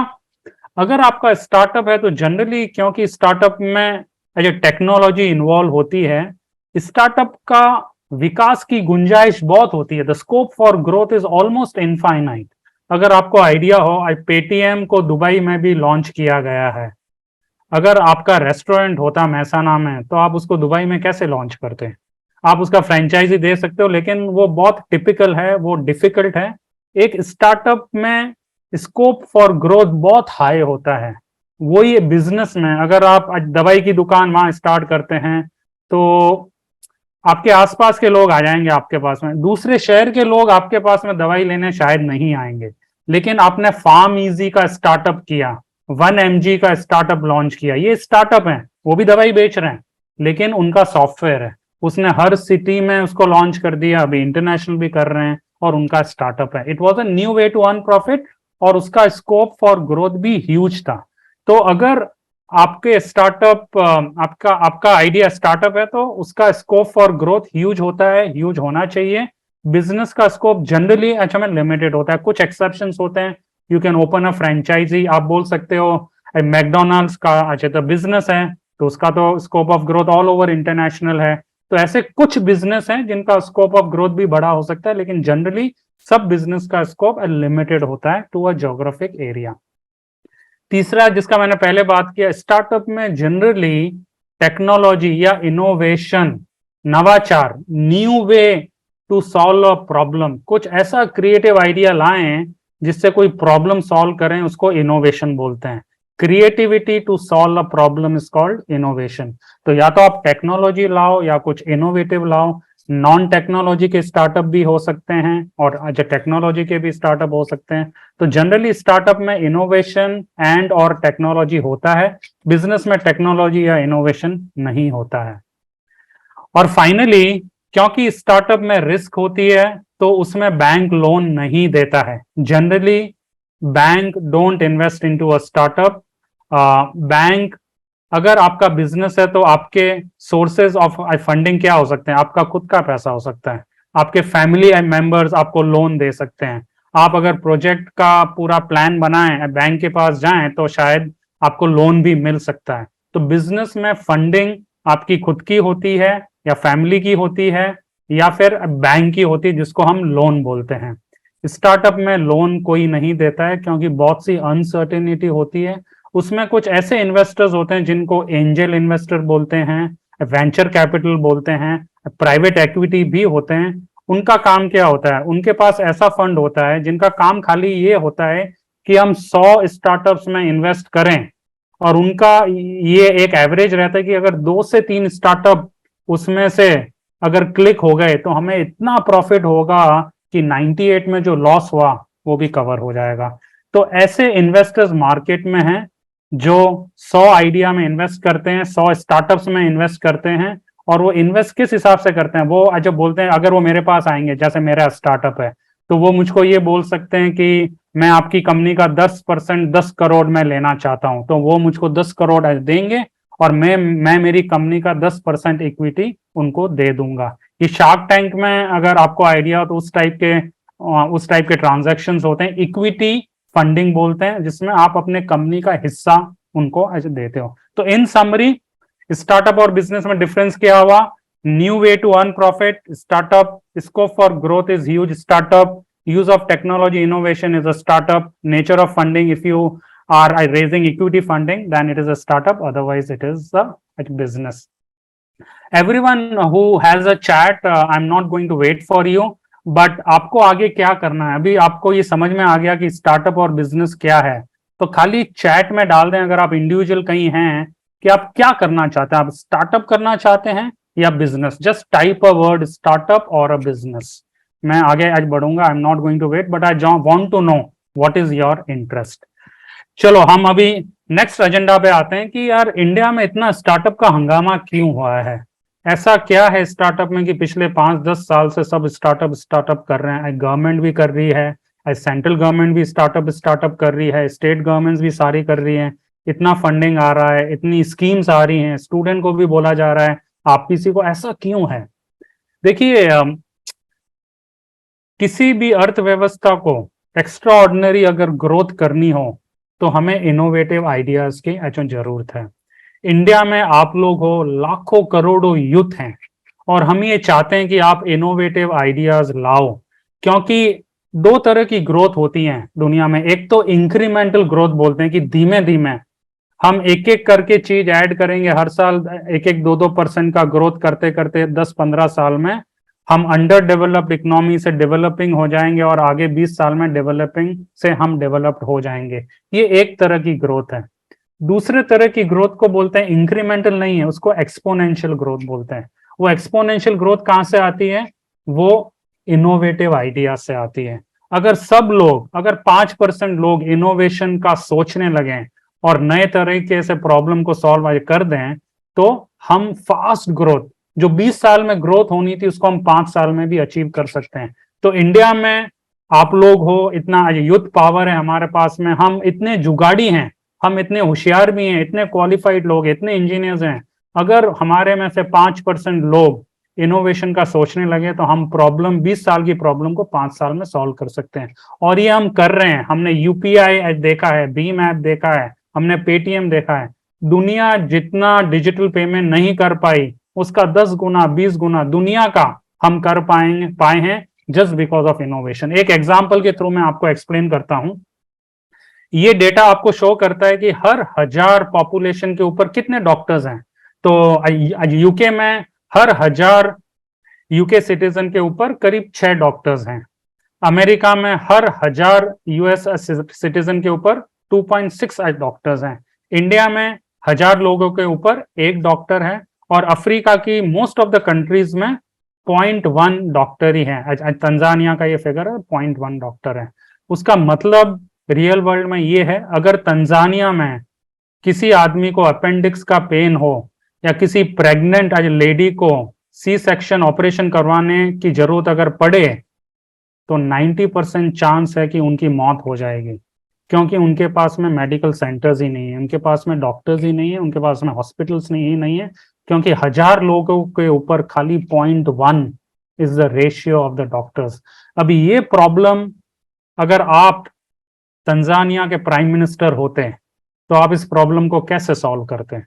अगर आपका स्टार्टअप है तो जनरली, क्योंकि स्टार्टअप में जो टेक्नोलॉजी इन्वॉल्व होती है, स्टार्टअप का विकास की गुंजाइश बहुत होती है। The scope for growth is almost infinite. अगर आपको आइडिया हो, आज पेटीएम को दुबई में भी लॉन्च किया गया है। अगर आपका रेस्टोरेंट होता महसाना में, तो आप उसको दुबई में कैसे लॉन्च करते? आप उसका फ्रेंचाइजी दे सकते हो, लेकिन वो बहुत टिपिकल है, वो डिफिकल्ट है। एक स्टार्टअप में स्कोप फॉर ग्रोथ बहुत हाई होता है। वो ये बिजनेस में, अगर आप दवाई की दुकान वहां स्टार्ट करते हैं तो आपके आसपास के लोग आ जाएंगे आपके पास में, दूसरे शहर के लोग आपके पास में दवाई लेने शायद नहीं आएंगे। लेकिन आपने फार्म इजी का स्टार्टअप किया, 1mg का स्टार्टअप लॉन्च किया, ये स्टार्टअप है, वो भी दवाई बेच रहे हैं, लेकिन उनका सॉफ्टवेयर है, उसने हर सिटी में उसको लॉन्च कर दिया, अभी इंटरनेशनल भी कर रहे हैं, और उनका स्टार्टअप है। It was a new way to earn profit, और उसका स्कोप फॉर ग्रोथ भी ह्यूज था। तो अगर आपके स्टार्टअप, आपका आपका आइडिया स्टार्टअप है, तो उसका स्कोप फॉर ग्रोथ ह्यूज होता है, ह्यूज होना चाहिए। बिजनेस का स्कोप जनरली अच्छा में लिमिटेड होता है, कुछ एक्सेप्शंस होते हैं। You can open a franchise, आप बोल सकते हो मैकडोनाल्ड्स का अच्छा तो बिजनेस है, तो उसका तो scope of growth all over international है। तो ऐसे कुछ बिजनेस हैं जिनका स्कोप ऑफ ग्रोथ भी बड़ा हो सकता है, लेकिन जनरली सब बिजनेस का स्कोप लिमिटेड होता है टू अ ज्योग्राफिक एरिया। तीसरा, जिसका मैंने पहले बात किया, स्टार्टअप में जनरली टेक्नोलॉजी या इनोवेशन, नवाचार, new way to solve a problem, कुछ ऐसा क्रिएटिव आइडिया लाएं जिससे कोई प्रॉब्लम सॉल्व करें, उसको इनोवेशन बोलते हैं। Creativity to solve a problem is called innovation. तो या तो आप टेक्नोलॉजी लाओ या कुछ इनोवेटिव लाओ, नॉन टेक्नोलॉजी के स्टार्टअप भी हो सकते हैं और जो टेक्नोलॉजी के भी स्टार्टअप हो सकते हैं। तो जनरली स्टार्टअप में इनोवेशन एंड और टेक्नोलॉजी होता है, बिजनेस में टेक्नोलॉजी या इनोवेशन नहीं होता है। और फाइनली, क्योंकि स्टार्टअप में रिस्क होती है तो उसमें बैंक लोन नहीं देता है। Generally bank don't invest into a startup. Bank, अगर आपका बिजनेस है तो आपके सोर्सेज ऑफ फंडिंग क्या हो सकते हैं? आपका खुद का पैसा हो सकता है, आपके फैमिली मेंबर्स आपको लोन दे सकते हैं। आप अगर प्रोजेक्ट का पूरा प्लान बनाएं, बैंक के पास जाएं तो शायद आपको लोन भी मिल सकता है। तो बिजनेस में फंडिंग आपकी खुद की होती है या फैमिली की होती है या फिर बैंक की होती है, जिसको हम लोन बोलते हैं। स्टार्टअप में लोन कोई नहीं देता है क्योंकि बहुत सी अनसर्टेनिटी होती है। उसमें कुछ ऐसे इन्वेस्टर्स होते हैं जिनको एंजल इन्वेस्टर बोलते हैं, वेंचर कैपिटल बोलते हैं, प्राइवेट इक्विटी भी होते हैं। उनका काम क्या होता है? उनके पास ऐसा फंड होता है जिनका काम खाली ये होता है कि हम 100 स्टार्टअप्स में इन्वेस्ट करें, और उनका ये एक एवरेज रहता है कि अगर 2 से 3 स्टार्टअप उसमें से अगर क्लिक हो गए तो हमें इतना प्रॉफिट होगा कि 98 में जो लॉस हुआ वो भी कवर हो जाएगा। तो ऐसे इन्वेस्टर्स मार्केट में हैं जो 100 आइडिया में इन्वेस्ट करते हैं, 100 स्टार्टअप्स में इन्वेस्ट करते हैं। और वो इन्वेस्ट किस हिसाब से करते हैं? वो जब बोलते हैं, अगर वो मेरे पास आएंगे, जैसे मेरा स्टार्टअप है, तो वो मुझको ये बोल सकते हैं कि मैं आपकी कंपनी का 10% 10 करोड़ में लेना चाहता हूं, तो वो मुझको 10 करोड़ देंगे और मैं मेरी कंपनी का 10% इक्विटी उनको दे दूंगा। ये शार्क टैंक में अगर आपको आइडिया हो तो उस टाइप के ट्रांजैक्शंस होते हैं, इक्विटी फंडिंग बोलते हैं, जिसमें आप अपने कंपनी का हिस्सा उनको ऐसे देते हो। तो इन समरी, स्टार्टअप और बिजनेस में डिफरेंस क्या हुआ? New way to earn profit, startup, scope for growth is huge, startup, use of technology innovation is a startup, nature of funding, if you are raising equity funding then it is a startup, otherwise it is a business. Everyone who has a chat, I'm not going to wait for you, but आपको आगे क्या करना है? अभी आपको ये समझ में आ गया कि स्टार्टअप और बिजनेस क्या है, तो खाली चैट में डाल दें अगर आप इंडिविजुअल कहीं हैं कि आप क्या करना चाहते हैं, आप स्टार्टअप करना चाहते हैं या business. Just type a word, startup और अ बिजनेस। मैं आगे आज बढ़ूंगा, I am not going to wait, but I want to know what is your interest. चलो हम अभी नेक्स्ट एजेंडा पे आते हैं कि यार इंडिया में इतना स्टार्टअप का हंगामा क्यों हुआ है? ऐसा क्या है स्टार्टअप में कि पिछले 5-10 साल से सब स्टार्टअप कर रहे हैं? गवर्नमेंट भी कर रही है, सेंट्रल गवर्नमेंट भी स्टार्टअप कर रही है, स्टेट गवर्नमेंट भी सारी कर रही है। इतना फंडिंग आ रहा है, इतनी स्कीम्स आ रही हैं, स्टूडेंट को भी बोला जा रहा है आप किसी को। ऐसा क्यों है? देखिए, किसी भी अर्थव्यवस्था को एक्स्ट्रा ऑर्डिनरी अगर ग्रोथ करनी हो तो हमें इनोवेटिव आइडियाज की जरूरत है। इंडिया में आप लोग हो, लाखों करोड़ों यूथ हैं, और हम ये चाहते हैं कि आप इनोवेटिव आइडियाज लाओ, क्योंकि 2 तरह की ग्रोथ होती है दुनिया में। एक तो इंक्रीमेंटल ग्रोथ बोलते हैं कि धीमे धीमे हम एक एक करके चीज ऐड करेंगे, हर साल 1-2% का ग्रोथ करते करते 10-15 साल में हम अंडर डेवलप्ड इकोनॉमी से डेवलपिंग हो जाएंगे और आगे 20 साल में डेवलपिंग से हम डेवलप्ड हो जाएंगे। ये एक तरह की ग्रोथ है। दूसरे तरह की ग्रोथ को बोलते हैं इंक्रीमेंटल नहीं है, उसको एक्सपोनेंशियल ग्रोथ बोलते हैं। वो एक्सपोनेंशियल ग्रोथ कहां से आती है? वो इनोवेटिव आइडिया से आती है। अगर 5% लोग इनोवेशन का सोचने लगे और नए तरीके से प्रॉब्लम को सॉल्व कर दें, तो हम फास्ट ग्रोथ, जो 20 साल में ग्रोथ होनी थी, उसको हम 5 साल में भी अचीव कर सकते हैं। तो इंडिया में आप लोग हो, इतना यूथ पावर है हमारे पास में, हम इतने जुगाड़ी हैं, हम इतने होशियार भी हैं, इतने क्वालिफाइड लोग, इतने इंजीनियर्स हैं। अगर हमारे में से 5% लोग इनोवेशन का सोचने लगे तो हम 20 साल की प्रॉब्लम को 5 साल में सॉल्व कर सकते हैं। और ये हम कर रहे हैं। हमने यूपीआई देखा है, भीम ऐप देखा है, हमने पेटीएम देखा है। दुनिया जितना डिजिटल पेमेंट नहीं कर पाई उसका 10 गुना 20 गुना दुनिया का हम कर पाए हैं जस्ट बिकॉज ऑफ इनोवेशन। एक एग्जांपल के थ्रू मैं आपको एक्सप्लेन करता हूं। ये डेटा आपको शो करता है कि हर 1000 पॉपुलेशन के ऊपर कितने डॉक्टर्स हैं। तो यूके में हर 1000 यूके सिटीजन के ऊपर करीब 6 डॉक्टर्स हैं। अमेरिका में हर 1000 यूएस सिटीजन के ऊपर 2.6 डॉक्टर्स हैं। इंडिया में 1000 लोगों के ऊपर 1 डॉक्टर है। और अफ्रीका की मोस्ट ऑफ द कंट्रीज में 0.1 डॉक्टर ही है। तंजानिया का ये फिगर है, 0.1 डॉक्टर है। उसका मतलब रियल वर्ल्ड में ये है, अगर तंजानिया में किसी आदमी को अपेंडिक्स का पेन हो या किसी प्रेग्नेंट लेडी को सी सेक्शन ऑपरेशन करवाने की जरूरत अगर पड़े, तो 90% चांस है कि उनकी मौत हो जाएगी, क्योंकि उनके पास में मेडिकल सेंटर्स ही नहीं है, उनके पास में डॉक्टर्स ही नहीं है, उनके पास में हॉस्पिटल्स नहीं है, क्योंकि 1000 लोगों के ऊपर खाली 0.1 is the ratio of the doctors. अभी ये प्रॉब्लम अगर आप तंजानिया के प्राइम मिनिस्टर होते तो आप इस प्रॉब्लम को कैसे सॉल्व करते?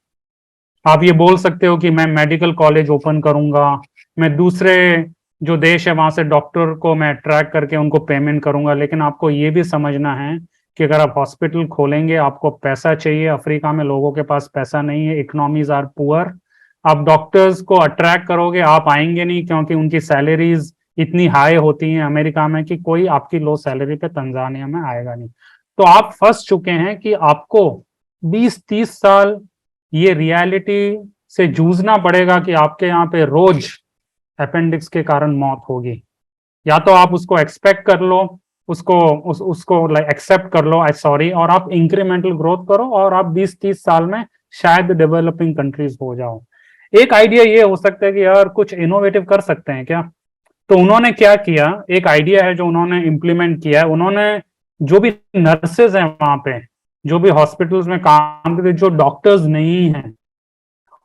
आप ये बोल सकते हो कि मैं मेडिकल कॉलेज ओपन करूंगा, मैं दूसरे जो देश है वहां से डॉक्टर को मैं अट्रैक्ट करके उनको पेमेंट करूंगा, लेकिन आपको ये भी समझना है कि अगर आप हॉस्पिटल खोलेंगे आपको पैसा चाहिए। अफ्रीका में लोगों के पास पैसा नहीं है, इकोनॉमीज आर पुअर। आप डॉक्टर्स को अट्रैक्ट करोगे, आप आएंगे नहीं, क्योंकि उनकी सैलरीज इतनी हाई होती हैं अमेरिका में कि कोई आपकी लो सैलरी पे तंजानिया में आएगा नहीं। तो आप फंस चुके हैं कि आपको 20-30 साल ये रियलिटी से जूझना पड़ेगा कि आपके यहाँ पे रोज अपेंडिक्स के कारण मौत होगी। या तो आप उसको एक्सपेक्ट कर लो, उसको लाइक एक्सेप्ट कर लो, सॉरी, और आप इंक्रीमेंटल ग्रोथ करो और आप 20-30 साल में शायद डेवलपिंग कंट्रीज हो जाओ। एक आइडिया ये हो सकता है कि यार कुछ इनोवेटिव कर सकते हैं क्या? तो उन्होंने क्या किया, एक आइडिया है जो उन्होंने इम्प्लीमेंट किया है। उन्होंने जो भी नर्सेज हैं वहां पे, जो भी हॉस्पिटल्स में काम करते, जो डॉक्टर्स नहीं हैं,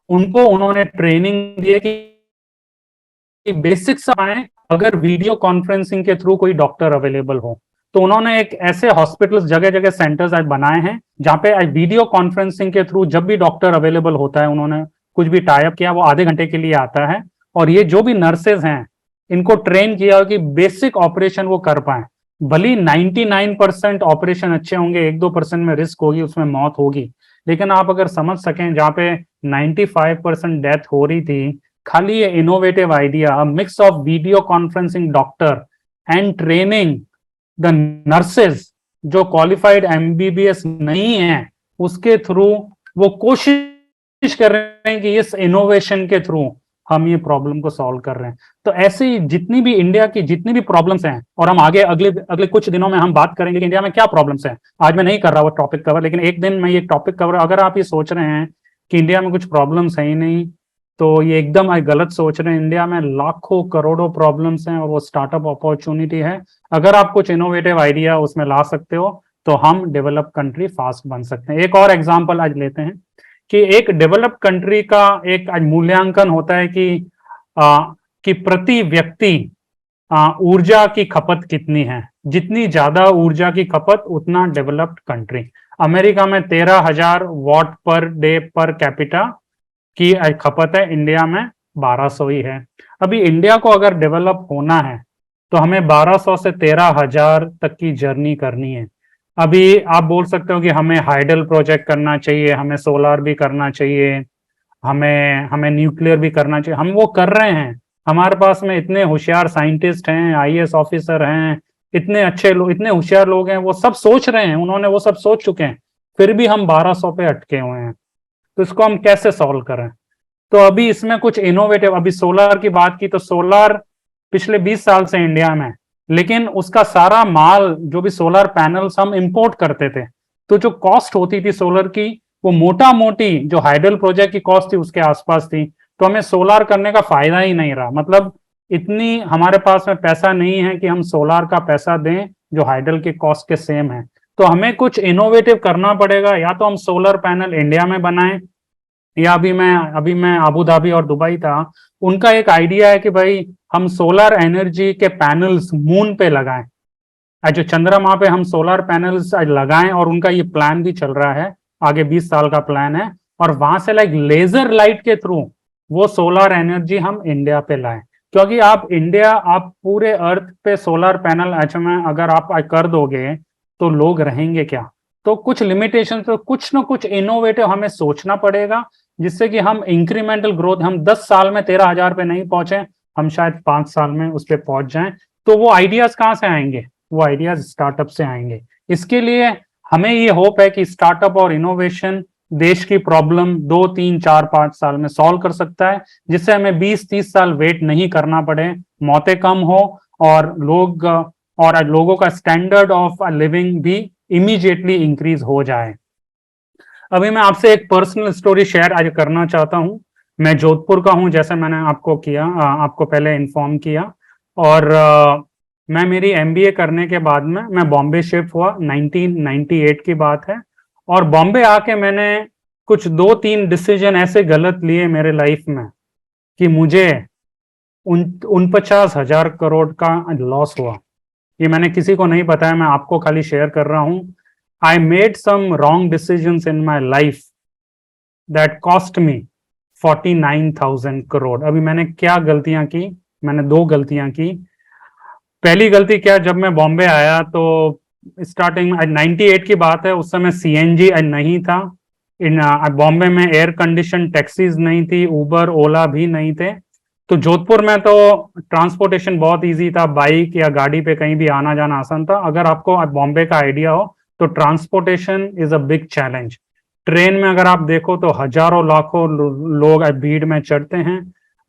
उनको उन्होंने ट्रेनिंग दी है कि बेसिक्स आए, अगर वीडियो कॉन्फ्रेंसिंग के थ्रू कोई डॉक्टर अवेलेबल हो। तो उन्होंने एक ऐसे हॉस्पिटल्स जगह जगह सेंटर्स आज बनाए हैं जहां पे आज वीडियो कॉन्फ्रेंसिंग के थ्रू जब भी डॉक्टर अवेलेबल होता है, उन्होंने कुछ भी टाई अप किया, वो आधे घंटे के लिए आता है और ये जो भी नर्सेज हैं इनको ट्रेन किया कि बेसिक ऑपरेशन वो कर पाए। भली 99% ऑपरेशन अच्छे होंगे, 1-2% में रिस्क होगी, उसमें मौत होगी, लेकिन आप अगर समझ सकें जहां पे 95% डेथ हो रही थी, खाली ये innovative idea, mix of video conferencing doctor and training the nurses जो क्वालिफाइड एमबीबीएस नहीं है, उसके थ्रू वो कोशिश कर रहे हैं कि इस इनोवेशन के थ्रू हम ये प्रॉब्लम को सॉल्व कर रहे हैं। तो ऐसे ही जितनी भी इंडिया की जितनी भी प्रॉब्लम्स हैं, और हम आगे अगले कुछ दिनों में हम बात करेंगे कि इंडिया में क्या प्रॉब्लम्स हैं। आज मैं नहीं कर रहा वो टॉपिक कवर, लेकिन एक दिन मैं ये टॉपिक कवर, अगर आप ये सोच रहे हैं कि इंडिया में कुछ प्रॉब्लम्स है ही नहीं, तो ये एकदम गलत सोच रहे हैं। इंडिया में लाखों करोड़ों प्रॉब्लम्स हैं और वो स्टार्टअप अपॉर्चुनिटी है। अगर आप कुछ इनोवेटिव आइडिया उसमें ला सकते हो तो हम डेवलप कंट्री फास्ट बन सकते हैं। एक और एग्जांपल आज लेते हैं कि एक डेवलप कंट्री का एक आज मूल्यांकन होता है कि प्रति व्यक्ति ऊर्जा की खपत कितनी है। जितनी ज्यादा ऊर्जा की खपत उतना डेवलप्ड कंट्री। अमेरिका में 13,000 what per day per capita की खपत है, इंडिया में 1200 ही है। अभी इंडिया को अगर डेवलप होना है तो हमें 1200 से 13,000 तक की जर्नी करनी है। अभी आप बोल सकते हो कि हमें हाइडल प्रोजेक्ट करना चाहिए, हमें सोलर भी करना चाहिए, हमें न्यूक्लियर भी करना चाहिए। हम वो कर रहे हैं, हमारे पास में इतने होशियार साइंटिस्ट हैं, आईएएस ऑफिसर हैं, इतने अच्छे लोग, इतने होशियार लोग हैं, वो सब सोच रहे हैं, उन्होंने वो सब सोच चुके हैं, फिर भी हम 1200 पे अटके हुए हैं। तो इसको हम कैसे सॉल्व करें? तो अभी इसमें कुछ इनोवेटिव, अभी सोलर की बात की तो सोलर पिछले 20 साल से इंडिया में, लेकिन उसका सारा माल जो भी सोलर पैनल्स हम इंपोर्ट करते थे, तो जो कॉस्ट होती थी सोलर की वो मोटा मोटी जो हाइडल प्रोजेक्ट की कॉस्ट थी उसके आसपास थी। तो हमें सोलर करने का फायदा ही नहीं रहा, मतलब इतनी हमारे पास में पैसा नहीं है कि हम सोलर का पैसा दें जो हाइडल के कॉस्ट के सेम है। तो हमें कुछ इनोवेटिव करना पड़ेगा, या तो हम सोलर पैनल इंडिया में बनाएं, या अभी मैं अबू धाबी और दुबई था, उनका एक आइडिया है कि भाई हम सोलर एनर्जी के पैनल्स मून पे लगाएं, जो चंद्रमा पे हम सोलर पैनल्स लगाएं, और उनका ये प्लान भी चल रहा है, आगे 20 साल का प्लान है, और वहां से लाइक लेजर लाइट के थ्रू वो सोलर एनर्जी हम इंडिया पे लाएं। क्योंकि आप पूरे अर्थ पे सोलर पैनल में अगर आप कर दोगे तो लोग रहेंगे क्या? तो कुछ लिमिटेशन, तो कुछ ना कुछ इनोवेटिव हमें सोचना पड़ेगा, जिससे कि हम इंक्रीमेंटल ग्रोथ, हम 10 साल में 13,000 पे नहीं पहुंचे, हम शायद 5 साल में उस पर पहुंच जाएं। तो वो आइडियाज कहाँ से आएंगे? वो आइडियाज स्टार्टअप से आएंगे। इसके लिए हमें ये होप है कि स्टार्टअप और इनोवेशन देश की प्रॉब्लम 2 3 4 5 साल में सॉल्व कर सकता है, जिससे हमें 20 30 साल वेट नहीं करना पड़े, मौतें कम हो और लोगों का स्टैंडर्ड ऑफ लिविंग भी इमीडिएटली इंक्रीज हो जाए। अभी मैं आपसे एक पर्सनल स्टोरी शेयर आज करना चाहता हूं। मैं जोधपुर का हूं, जैसे मैंने आपको पहले इन्फॉर्म किया। और मैं मेरी एमबीए करने के बाद में मैं बॉम्बे शिफ्ट हुआ, 1998 की बात है। और बॉम्बे आके मैंने कुछ 2 3 डिसीजन ऐसे गलत लिए मेरे लाइफ में कि मुझे 49,000 करोड़ का लॉस हुआ। ये मैंने किसी को नहीं बताया, मैं आपको खाली शेयर कर रहा हूं। I made some wrong decisions in my life that cost me 49,000 crore. अभी मैंने क्या गलतियां की? मैंने 2 गलतियां की। पहली गलती क्या, जब मैं बॉम्बे आया तो स्टार्टिंग 98 की बात है, उस समय सीएनजी नहीं था। इन बॉम्बे में एयर कंडीशन टैक्सीज नहीं थी, उबर ओला भी नहीं थे। तो जोधपुर में तो ट्रांसपोर्टेशन बहुत इजी था, बाइक या गाड़ी पे कहीं भी आना जाना आसान था। अगर आपको बॉम्बे का आइडिया हो तो transportation is a big challenge. Train में अगर आप देखो तो हजारों लाखों लोग भीड़ में चढ़ते हैं।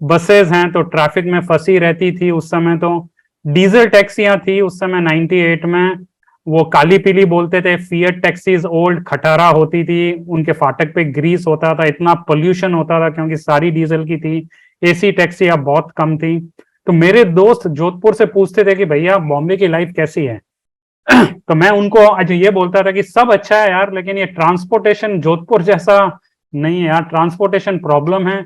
बसेस हैं तो ट्रैफिक में फंसी रहती थी उस समय। तो डीजल टैक्सियां थी उस समय 98 में, वो काली पीली बोलते थे, फिएट टैक्सीज ओल्ड खटारा होती थी, उनके फाटक पे ग्रीस होता था, इतना पोल्यूशन होता था क्योंकि सारी डीजल की थी। एसी टैक्सी अब बहुत कम थी। तो मेरे दोस्त जोधपुर से पूछते थे कि भैया बॉम्बे की लाइफ कैसी है? तो मैं उनको आज ये बोलता था कि सब अच्छा है यार, लेकिन ये ट्रांसपोर्टेशन जोधपुर जैसा नहीं है यार, ट्रांसपोर्टेशन प्रॉब्लम है।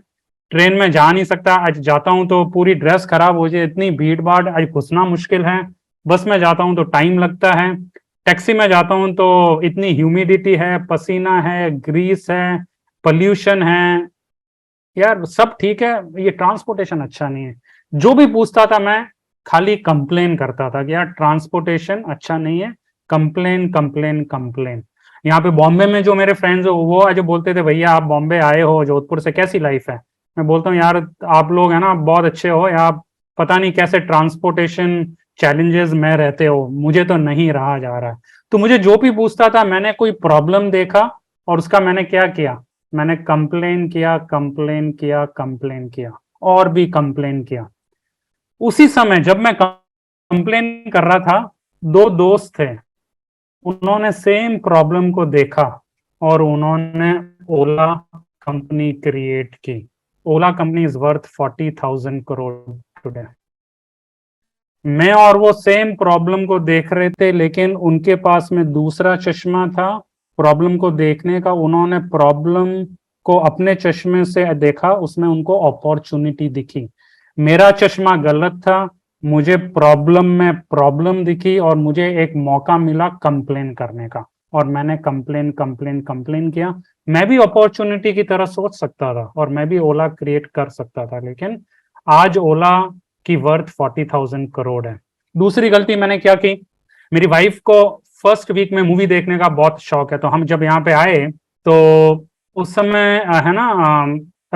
ट्रेन में जा नहीं सकता, आज जाता हूं तो पूरी ड्रेस खराब हो जाए, इतनी भीड़ भाड़, आज घुसना मुश्किल है। बस में जाता हूं तो टाइम लगता है। टैक्सी में जाता हूं तो इतनी ह्यूमिडिटी है, पसीना है, ग्रीस है, पोल्यूशन है। यार सब ठीक है, ये ट्रांसपोर्टेशन अच्छा नहीं है। जो भी पूछता था मैं खाली कंप्लेन करता था कि यार ट्रांसपोर्टेशन अच्छा नहीं है, कंप्लेन कंप्लेन कंप्लेन। यहाँ पे बॉम्बे में जो मेरे फ्रेंड्स हो वो आज बोलते थे भैया आप बॉम्बे आए हो जोधपुर से, कैसी लाइफ है? मैं बोलता हूँ यार आप लोग है ना बहुत अच्छे हो, या पता नहीं कैसे ट्रांसपोर्टेशन चैलेंजेस में रहते हो, मुझे तो नहीं रहा जा रहा है। तो मुझे जो भी पूछता था मैंने कोई प्रॉब्लम देखा और उसका मैंने क्या किया, मैंने कंप्लेन किया कंप्लेन किया कंप्लेन किया और भी कंप्लेन किया। उसी समय जब मैं कंप्लेन कर रहा था, 2 दोस्त थे, उन्होंने सेम प्रॉब्लम को देखा और उन्होंने ओला कंपनी क्रिएट की। Ola company is worth 40,000 crore today. मैं और वो सेम प्रॉब्लम को देख रहे थे, लेकिन उनके पास में दूसरा चश्मा था प्रॉब्लम को देखने का। उन्होंने प्रॉब्लम को अपने चश्मे से देखा, उसमें उनको अपॉर्चुनिटी दिखी। मेरा चश्मा गलत था, मुझे प्रॉब्लम में प्रॉब्लम दिखी और मुझे एक मौका मिला कंप्लेन करने का, और मैंने कंप्लेन कंप्लेन कंप्लेन किया। मैं भी अपॉर्चुनिटी की तरह सोच सकता था और मैं भी ओला क्रिएट कर सकता था, लेकिन आज ओला की वर्थ 40,000 करोड़ है। दूसरी गलती मैंने क्या की, मेरी वाइफ को फर्स्ट वीक में मूवी देखने का बहुत शौक है। तो हम जब यहाँ पे आए तो उस समय है ना,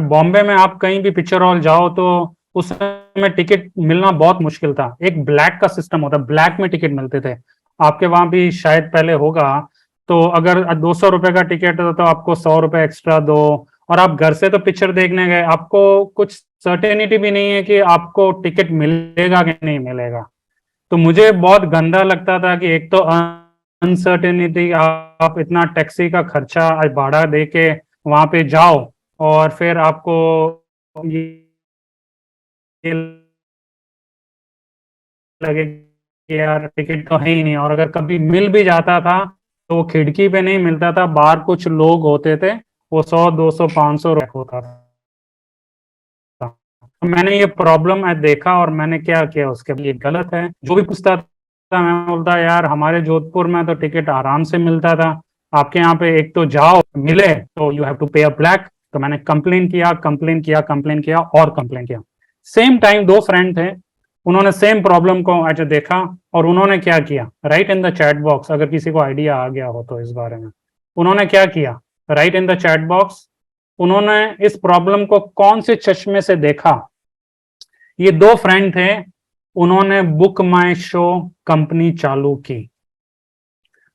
बॉम्बे में आप कहीं भी पिक्चर हॉल जाओ तो उस समय टिकट मिलना बहुत मुश्किल था। एक ब्लैक का सिस्टम होता, ब्लैक में टिकट मिलते थे। आपके वहां भी शायद पहले होगा। तो अगर 200 रुपए का टिकट है तो आपको 100 रुपए एक्स्ट्रा दो, और आप घर से तो पिक्चर देखने गए, आपको कुछ सर्टेनिटी भी नहीं है कि आपको टिकट मिलेगा कि नहीं मिलेगा। तो मुझे बहुत गंदा लगता था कि एक तो अनसर्टेनिटी, आप इतना टैक्सी का खर्चा भाड़ा दे के वहां पे जाओ और फिर आपको ये लगे कि यार टिकट तो है ही नहीं, और अगर कभी मिल भी जाता था तो वो खिड़की पे नहीं मिलता था, बाहर कुछ लोग होते थे, वो 100 200 500 होता था। तो मैंने ये प्रॉब्लम देखा और मैंने क्या किया उसके लिए, गलत है। जो भी पूछता था मैं बोलता यार हमारे जोधपुर में तो टिकट आराम से मिलता था, आपके यहाँ पे एक तो जाओ मिले तो यू हैव टू पे अ ब्लैक। तो मैंने कंप्लेन किया कंप्लेन किया कंप्लेन किया और कंप्लेन किया। सेम टाइम 2 फ्रेंड थे, उन्होंने सेम प्रॉब्लम को आज देखा और उन्होंने क्या किया, right in the chat box, अगर किसी को आइडिया आ गया हो तो इस बारे में, उन्होंने क्या किया, right in the chat box, उन्होंने इस प्रॉब्लम को कौन से चश्मे से देखा। ये 2 फ्रेंड थे, उन्होंने बुक माई शो कंपनी चालू की।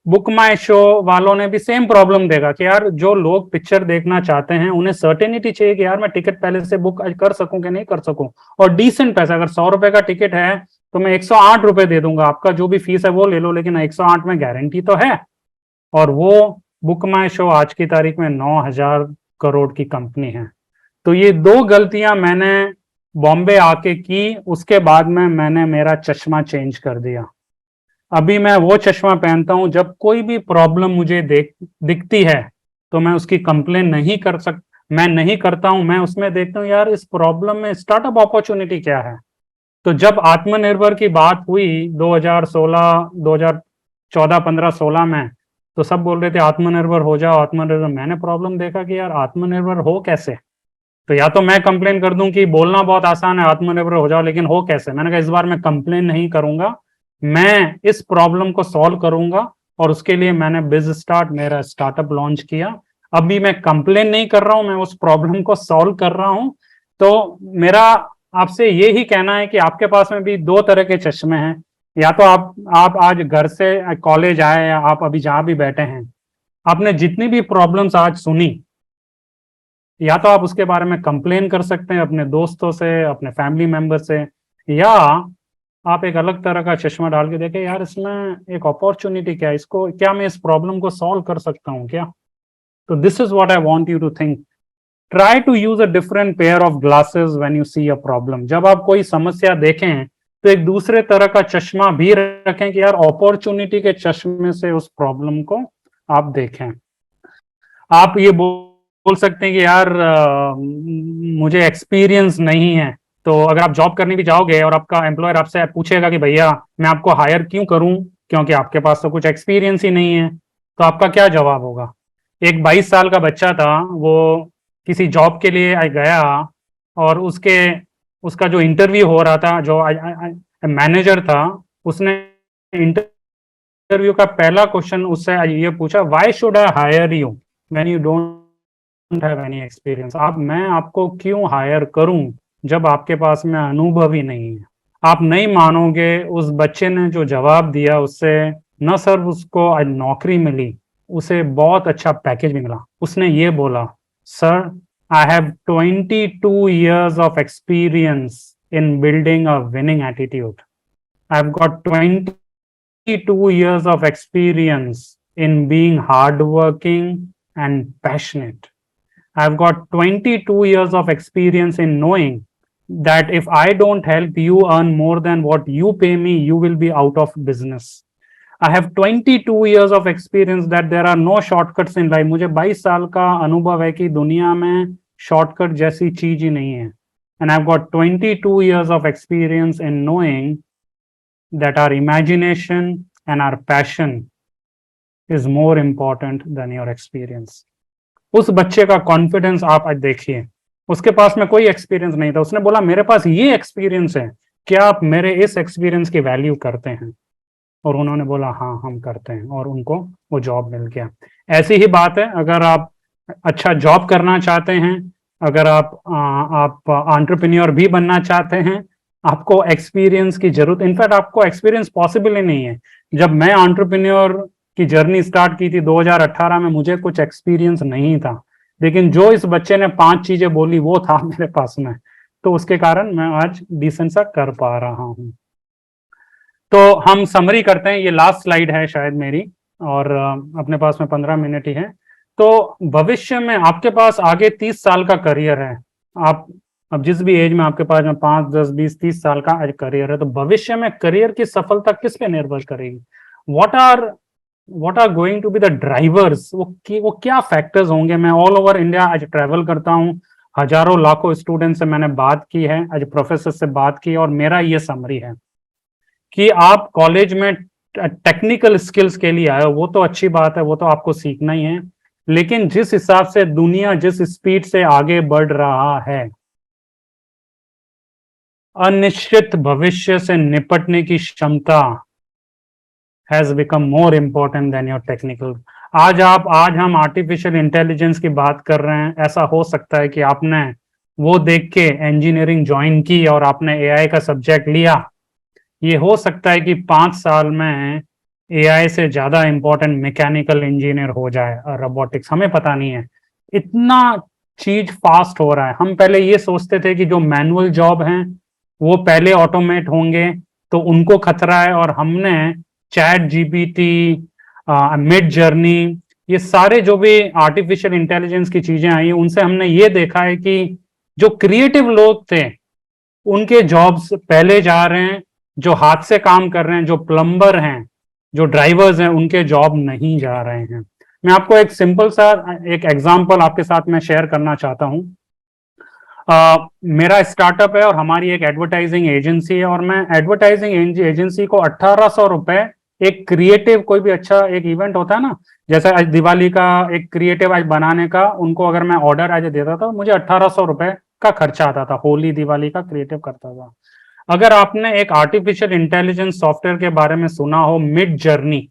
बुक माई शो वालों ने भी सेम प्रॉब्लम देखा कि यार जो लोग पिक्चर देखना चाहते हैं उन्हें सर्टेनिटी चाहिए कि यार मैं टिकट पहले से बुक कर सकूं कि नहीं कर सकूं, और डिसेंट पैसा, अगर 100 रुपए का टिकट है तो मैं 108 रुपए दे दूंगा, आपका जो भी फीस है वो ले लो, लेकिन 108 में गारंटी तो है। और वो बुक माई शो आज की तारीख में 9,000 करोड़ की कंपनी है। तो ये दो गलतियां मैंने बॉम्बे आके की, उसके बाद में मैंने मेरा चश्मा चेंज कर दिया। अभी मैं वो चश्मा पहनता हूं, जब कोई भी प्रॉब्लम मुझे दिखती है तो मैं उसकी कंप्लेन नहीं कर सक मैं नहीं करता हूं, मैं उसमें देखता हूं यार इस प्रॉब्लम में स्टार्टअप अपॉर्चुनिटी क्या है। तो जब आत्मनिर्भर की बात हुई 2016, 2014, 15, 16 में, तो सब बोल रहे थे आत्मनिर्भर हो जाओ, आत्मनिर्भर। मैंने प्रॉब्लम देखा कि यार आत्मनिर्भर हो कैसे। तो या तो मैं कंप्लेन कर दूं कि बोलना बहुत आसान है आत्मनिर्भर हो जाओ, लेकिन हो कैसे। मैंने कहा इस बार मैं कंप्लेन नहीं करूंगा, मैं इस प्रॉब्लम को सॉल्व करूंगा, और उसके लिए मैंने बिज स्टार्ट मेरा स्टार्टअप लॉन्च किया। अभी मैं कंप्लेन नहीं कर रहा हूं, मैं उस प्रॉब्लम को सॉल्व कर रहा हूं। तो मेरा आपसे ये ही कहना है कि आपके पास में भी दो तरह के चश्मे हैं। या तो आप आज घर से कॉलेज आए, या आप अभी जहां भी बैठे हैं, आपने जितनी भी प्रॉब्लम्स आज सुनी, या तो आप उसके बारे में कंप्लेन कर सकते हैं अपने दोस्तों से, अपने फैमिली मेंबर से, या आप एक अलग तरह का चश्मा डाल के देखें यार इसमें एक अपॉर्चुनिटी क्या है, इसको क्या मैं इस प्रॉब्लम को सॉल्व कर सकता हूँ क्या। तो this is what I want you to think. Try to use a different pair of glasses when you see a problem. जब आप कोई समस्या देखें तो एक दूसरे तरह का चश्मा भी रखें कि यार अपॉर्चुनिटी के चश्मे से उस प्रॉब्लम को आप देखें। आप ये बोल सकते हैं कि यार मुझे एक्सपीरियंस नहीं है। तो अगर आप जॉब करने भी जाओगे और आपका एम्प्लॉयर आपसे पूछेगा कि भैया मैं आपको हायर क्यों करूं, क्योंकि आपके पास तो कुछ एक्सपीरियंस ही नहीं है, तो आपका क्या जवाब होगा। एक 22 साल का बच्चा था, वो किसी जॉब के लिए गया, और उसका जो इंटरव्यू हो रहा था, जो मैनेजर था, उसने इंटरव्यू का पहला क्वेश्चन उससे ये पूछा, why should I hire you when you don't have any experience. मैं आपको क्यों हायर करूं जब आपके पास में अनुभव ही नहीं है। आप नहीं मानोगे, उस बच्चे ने जो जवाब दिया, उससे न सिर्फ उसको आज नौकरी मिली, उसे बहुत अच्छा पैकेज भी मिला। उसने ये बोला, sir I have 22 years of experience in building a winning attitude. I've got 22 years of experience in being hardworking and passionate. I've got 22 years of experience in knowing that if I don't help you earn more than what you pay me, you will be out of business. I have 22 years of experience that there are no shortcuts in life. मुझे 22 साल का अनुभव है कि दुनिया में shortcut जैसी चीज ही नहीं है। And I've got 22 years of experience in knowing that our imagination and our passion is more important than your experience. उस बच्चे का कॉन्फिडेंस आप आज देखिए, उसके पास में कोई एक्सपीरियंस नहीं था, उसने बोला मेरे पास ये एक्सपीरियंस है, क्या आप मेरे इस एक्सपीरियंस की वैल्यू करते हैं। और उन्होंने बोला हाँ हम करते हैं, और उनको वो जॉब मिल गया। ऐसी ही बात है, अगर आप अच्छा जॉब करना चाहते हैं, अगर आप एंटरप्रेन्योर भी बनना चाहते हैं, आपको एक्सपीरियंस की जरूरत, इनफैक्ट आपको एक्सपीरियंस पॉसिबल ही नहीं है। जब मैं एंटरप्रेन्योर की जर्नी स्टार्ट की थी 2018 में, मुझे कुछ एक्सपीरियंस नहीं था, लेकिन जो इस बच्चे ने 5 चीजें बोली वो था मेरे पास में, तो उसके कारण मैं आज डिसेंट सा कर पा रहा हूँ। तो हम समरी करते हैं, ये लास्ट स्लाइड है शायद मेरी, और अपने पास में 15 मिनट ही है। तो भविष्य में आपके पास आगे 30 साल का करियर है। आप अब जिस भी एज में आपके पास में 5, 10, 20, 30 साल का आज करियर है, तो भविष्य में करियर की सफलता किस पे निर्भर करेगी। What are going to be the drivers, वो क्या फैक्टर्स होंगे। मैं ऑल ओवर इंडिया आज ट्रैवल करता हूँ, हजारों लाखों स्टूडेंट से मैंने बात की है, आज प्रोफेसर से बात की, और मेरा ये समरी है कि आप कॉलेज में टेक्निकल स्किल्स के लिए आए हो, वो तो अच्छी बात है, वो तो आपको सीखना ही है, लेकिन जिस हिसाब से दुनिया जिस स्पीड से आगे बढ़ रहा है, अनिश्चित भविष्य से निपटने की क्षमता has become more important then your technical. आज हम आर्टिफिशियल इंटेलिजेंस की बात कर रहे हैं। ऐसा हो सकता है कि आपने वो देख के इंजीनियरिंग ज्वाइन की और आपने एआई का सब्जेक्ट लिया, ये हो सकता है कि 5 साल में एआई से ज्यादा इंपॉर्टेंट मैकेनिकल इंजीनियर हो जाए और रोबोटिक्स, हमें पता नहीं है। इतना चीज फास्ट हो रहा है। हम पहले ये सोचते थे कि जो मैनुअल जॉब हैं वो पहले ऑटोमेट होंगे, तो उनको खतरा है। और हमने चैट जीपीटी, मिड जर्नी, ये सारे जो भी आर्टिफिशियल इंटेलिजेंस की चीजें आई हैं, उनसे हमने ये देखा है कि जो क्रिएटिव लोग थे उनके जॉब्स पहले जा रहे हैं, जो हाथ से काम कर रहे हैं, जो प्लम्बर हैं, जो ड्राइवर्स हैं, उनके जॉब नहीं जा रहे हैं। मैं आपको एक सिंपल सा एक एग्जांपल आपके साथ में शेयर करना चाहता हूं। मेरा स्टार्टअप है और हमारी एक एडवर्टाइजिंग एजेंसी है, और मैं एडवर्टाइजिंग एजेंसी को 1800 रुपए एक क्रिएटिव, कोई भी अच्छा एक इवेंट होता है ना, जैसे आज दिवाली का एक क्रिएटिव आज बनाने का, उनको अगर मैं ऑर्डर आज देता था, मुझे 1800 रुपए का खर्चा आता था, होली दिवाली का क्रिएटिव करता था। अगर आपने एक आर्टिफिशियल इंटेलिजेंस सॉफ्टवेयर के बारे में सुना हो, मिड जर्नी,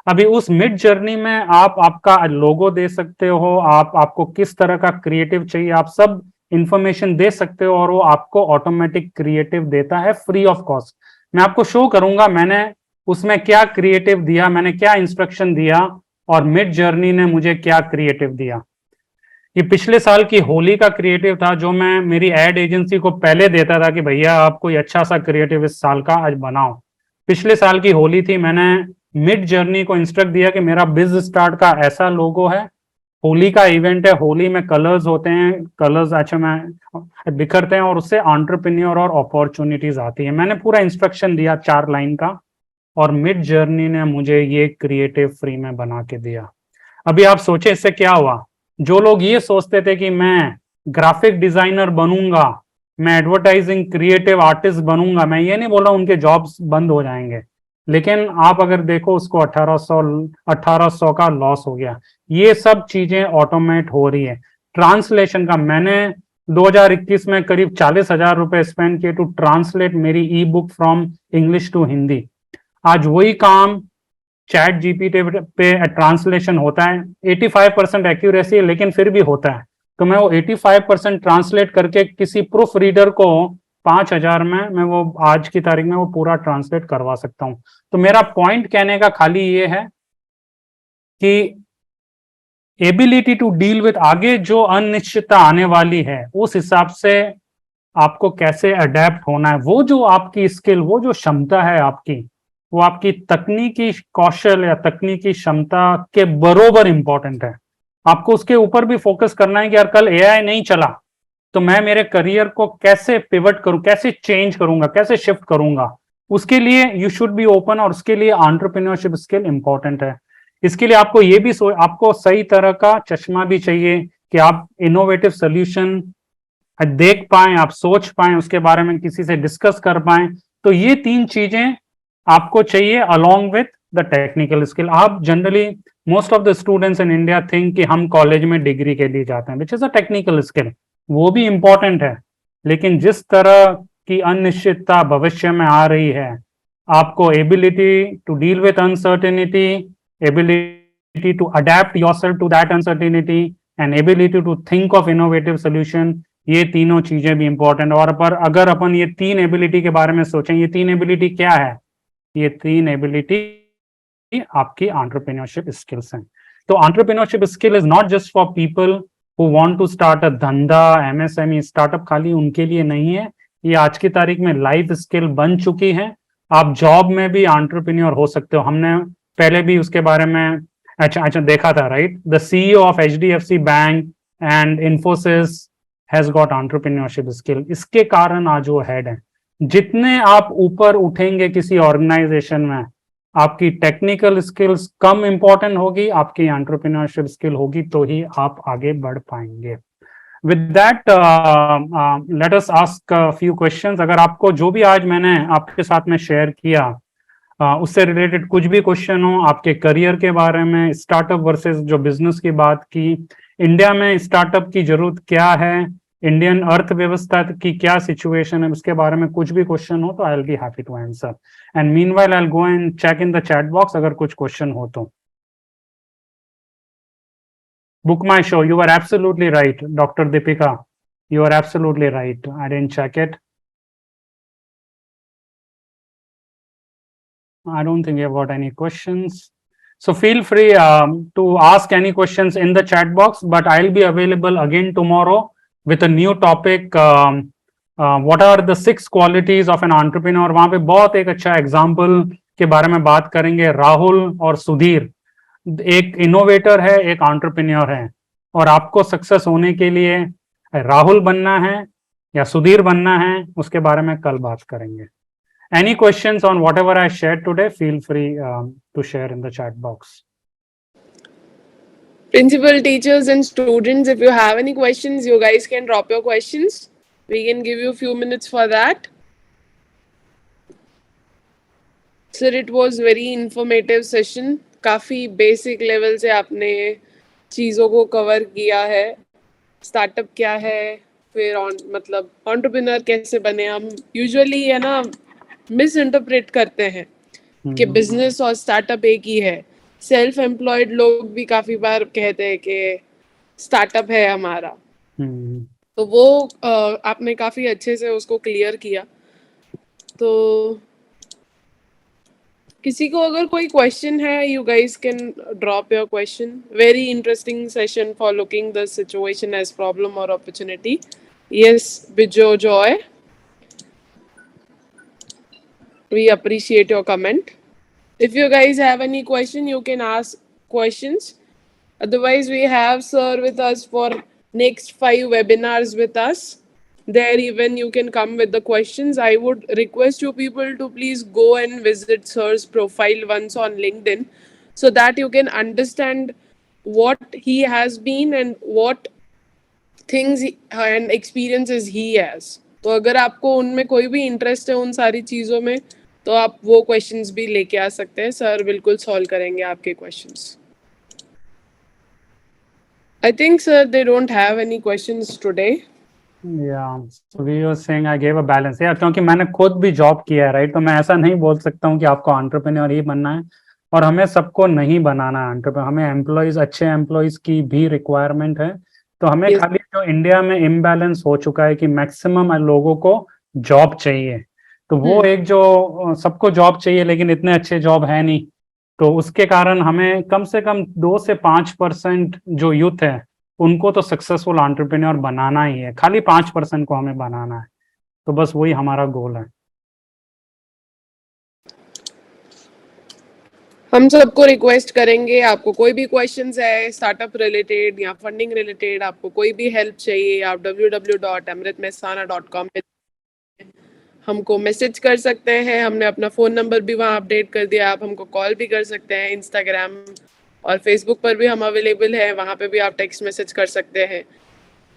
अभी उस मिड जर्नी में आप आपका लोगो दे सकते हो, आपको किस तरह का क्रिएटिव चाहिए, आप सब इंफॉर्मेशन दे सकते हो, और वो आपको ऑटोमेटिक क्रिएटिव देता है फ्री ऑफ कॉस्ट। मैं आपको शो करूंगा मैंने उसमें क्या क्रिएटिव दिया, मैंने क्या इंस्ट्रक्शन दिया, और मिड जर्नी ने मुझे क्या क्रिएटिव दिया। ये पिछले साल की होली का क्रिएटिव था, जो मैं मेरी एड एजेंसी को पहले देता था कि भैया आप कोई अच्छा सा क्रिएटिव इस साल का आज बनाओ। पिछले साल की होली थी, मैंने मिड जर्नी को इंस्ट्रक्ट दिया कि मेरा बिज स्टार्ट का ऐसा लोगो है, होली का इवेंट है, होली में कलर्स होते हैं, कलर्स अच्छा में बिखरते हैं, और उससे एंटरप्रेन्योर और अपॉर्चुनिटीज आती है। मैंने पूरा इंस्ट्रक्शन दिया 4 लाइन का, और मिड जर्नी ने मुझे ये क्रिएटिव फ्री में बना के दिया। अभी आप सोचे इससे क्या हुआ। जो लोग ये सोचते थे कि मैं ग्राफिक डिजाइनर बनूंगा, मैं एडवर्टाइजिंग क्रिएटिव आर्टिस्ट बनूंगा, मैं ये नहीं बोल रहा उनके जॉब्स बंद हो जाएंगे, लेकिन आप अगर देखो उसको 1800 का लॉस हो गया। ये सब चीजें ऑटोमेट हो रही है। ट्रांसलेशन का मैंने 2021 में करीब 40,000 रुपए स्पेंड किए टू ट्रांसलेट मेरी ebook from English to Hindi. आज वही काम चैट जीपीटी पे ट्रांसलेशन होता है, 85% एक्यूरेसी है, लेकिन फिर भी होता है। तो मैं वो 85% ट्रांसलेट करके किसी प्रूफ रीडर को 5,000 में मैं वो आज की तारीख में वो पूरा ट्रांसलेट करवा सकता हूं। तो मेरा पॉइंट कहने का खाली ये है कि एबिलिटी टू डील विद आगे जो अनिश्चितता आने वाली है, उस हिसाब से आपको कैसे अडेप्ट होना है। वो जो आपकी स्किल, वो जो क्षमता है आपकी, वो आपकी तकनीकी कौशल या तकनीकी क्षमता के बरोबर इंपॉर्टेंट है। आपको उसके ऊपर भी फोकस करना है कि यार कल एआई नहीं चला तो मैं मेरे करियर को कैसे पिवट करूं, कैसे चेंज करूंगा, कैसे शिफ्ट करूंगा। उसके लिए यू शुड बी ओपन, और उसके लिए एंटरप्रेन्योरशिप स्किल इंपॉर्टेंट है। इसके लिए आपको ये भी आपको सही तरह का चश्मा भी चाहिए कि आप इनोवेटिव सोल्यूशन देख पाए, आप सोच पाए, उसके बारे में किसी से डिस्कस कर पाए। तो ये 3 चीजें आपको चाहिए along with the technical skill. आप generally most of the students in India think कि हम कॉलेज में डिग्री के लिए जाते हैं, which is a technical skill, वो भी इंपॉर्टेंट है। लेकिन जिस तरह की अनिश्चितता भविष्य में आ रही है, आपको ability to deal with uncertainty, ability to adapt yourself to that uncertainty, and ability to think of innovative solution, ये तीनों चीजें भी इंपॉर्टेंट। और पर अगर अपन ये 3 एबिलिटी के बारे में सोचें, ये 3 एबिलिटी क्या है? ये 3 एबिलिटी आपकी एंटरप्रेन्योरशिप स्किल्स हैं। तो entrepreneurship skill is not just for people who want to start a धंधा, एमएसएमई स्टार्टअप खाली उनके लिए नहीं है। ये आज की तारीख में लाइफ स्किल बन चुकी है। आप जॉब में भी एंटरप्रेन्योर हो सकते हो। हमने पहले भी उसके बारे में अच्छा देखा था, right? The CEO of HDFC bank and Infosys has got entrepreneurship skill. इसके कारण आज वो हेड है। जितने आप ऊपर उठेंगे किसी ऑर्गेनाइजेशन में, आपकी टेक्निकल स्किल्स कम इंपॉर्टेंट होगी, आपकी एंटरप्रेन्योरशिप स्किल होगी, तो ही आप आगे बढ़ पाएंगे। With that let us ask few questions. अगर आपको जो भी आज मैंने आपके साथ में शेयर किया उससे रिलेटेड कुछ भी क्वेश्चन हो, आपके करियर के बारे में, स्टार्टअप वर्सेस जो बिजनेस की बात की, इंडिया में स्टार्टअप की जरूरत क्या है, इंडियन अर्थव्यवस्था की क्या सिचुएशन है, उसके बारे में कुछ भी क्वेश्चन हो तो I will be happy to answer. And meanwhile I will go and check in the chat box अगर कुछ क्वेश्चन हो तो। Book my show, you are absolutely right, Dr. Deepika, you are absolutely right, I didn't check it. I don't think we have got any questions. So feel free to ask any questions in the chat box, but I'll be available again tomorrow with a new topic. What are the 6 qualities of an entrepreneur? वहां पे बहुत एक अच्छा example के बारे में बात करेंगे. राहुल और सुधीर एक इनोवेटर है, एक एंटरप्रेन्योर है, और आपको सक्सेस होने के लिए राहुल बनना है या सुधीर बनना है, उसके बारे में कल बात करेंगे. Any questions on whatever I shared today, feel free to share in the chat box. Principal, teachers and students, if you have any questions, you guys can drop your questions. We can give you a few minutes for that. Sir, it was very informative session. काफी basic level से आपने चीज़ों को cover किया है. Startup क्या है, फिर मतलब एंटरप्रेन्योर कैसे बने. हम यूजुअली है ना मिस इंटरप्रेट करते हैं कि बिजनेस और स्टार्टअप एक ही है. सेल्फ एम्प्लॉयड लोग भी काफी बार कहते हैं कि स्टार्टअप है हमारा. तो वो आपने काफी अच्छे से उसको क्लियर किया. तो किसी को अगर कोई क्वेश्चन है, you guys can drop your question. Very interesting session for looking the situation as problem और opportunity. Yes Bijo Joy, we appreciate your comment. If you guys have any question, you can ask questions. Otherwise, we have sir with us for next 5 webinars with us. There even you can come with the questions. I would request you people to please go and visit sir's profile once on LinkedIn so that you can understand what he has been and what things and experiences he has. तो अगर आपको उनमें कोई भी interest है उन सारी चीज़ों में, तो आप वो क्वेश्चंस भी लेके आ सकते हैं. सर बिल्कुल सॉल्व करेंगे आपके questions. I think sir they don't have any questions today. Yeah, so we were saying I gave a balance. Yeah, क्योंकि मैंने खुद भी जॉब किया है, राइट. तो मैं ऐसा नहीं बोल सकता हूँ कि आपको एंटरप्रेन्योर ही बनना है, और हमें सबको नहीं बनाना है एंटरप्रेन्योर. हमें एम्प्लॉयज, अच्छे एम्प्लॉयज की भी रिक्वायरमेंट है. तो हमें Yes. खाली जो इंडिया में इम्बैलेंस हो चुका है कि मैक्सिमम लोगों को जॉब चाहिए, तो वो एक जो सबको जॉब चाहिए लेकिन इतने अच्छे जॉब है नहीं, तो उसके कारण हमें कम से कम 2 से 5% जो यूथ है उनको तो सक्सेसफुल एंटरप्रेन्योर बनाना ही है. खाली 5% को हमें बनाना है. तो बस वही हमारा गोल है. हम सबको रिक्वेस्ट करेंगे, आपको कोई भी क्वेश्चंस है स्टार्टअप रिलेटेड या फंडिंग रिलेटेड, आपको कोई भी हेल्प चाहिए, आप www.amritmehsana.com पे हमको मैसेज कर सकते हैं. हमने अपना फ़ोन नंबर भी वहाँ अपडेट कर दिया. आप हमको कॉल भी कर सकते हैं. इंस्टाग्राम और फेसबुक पर भी हम अवेलेबल है, वहाँ पे भी आप टेक्स्ट मैसेज कर सकते हैं.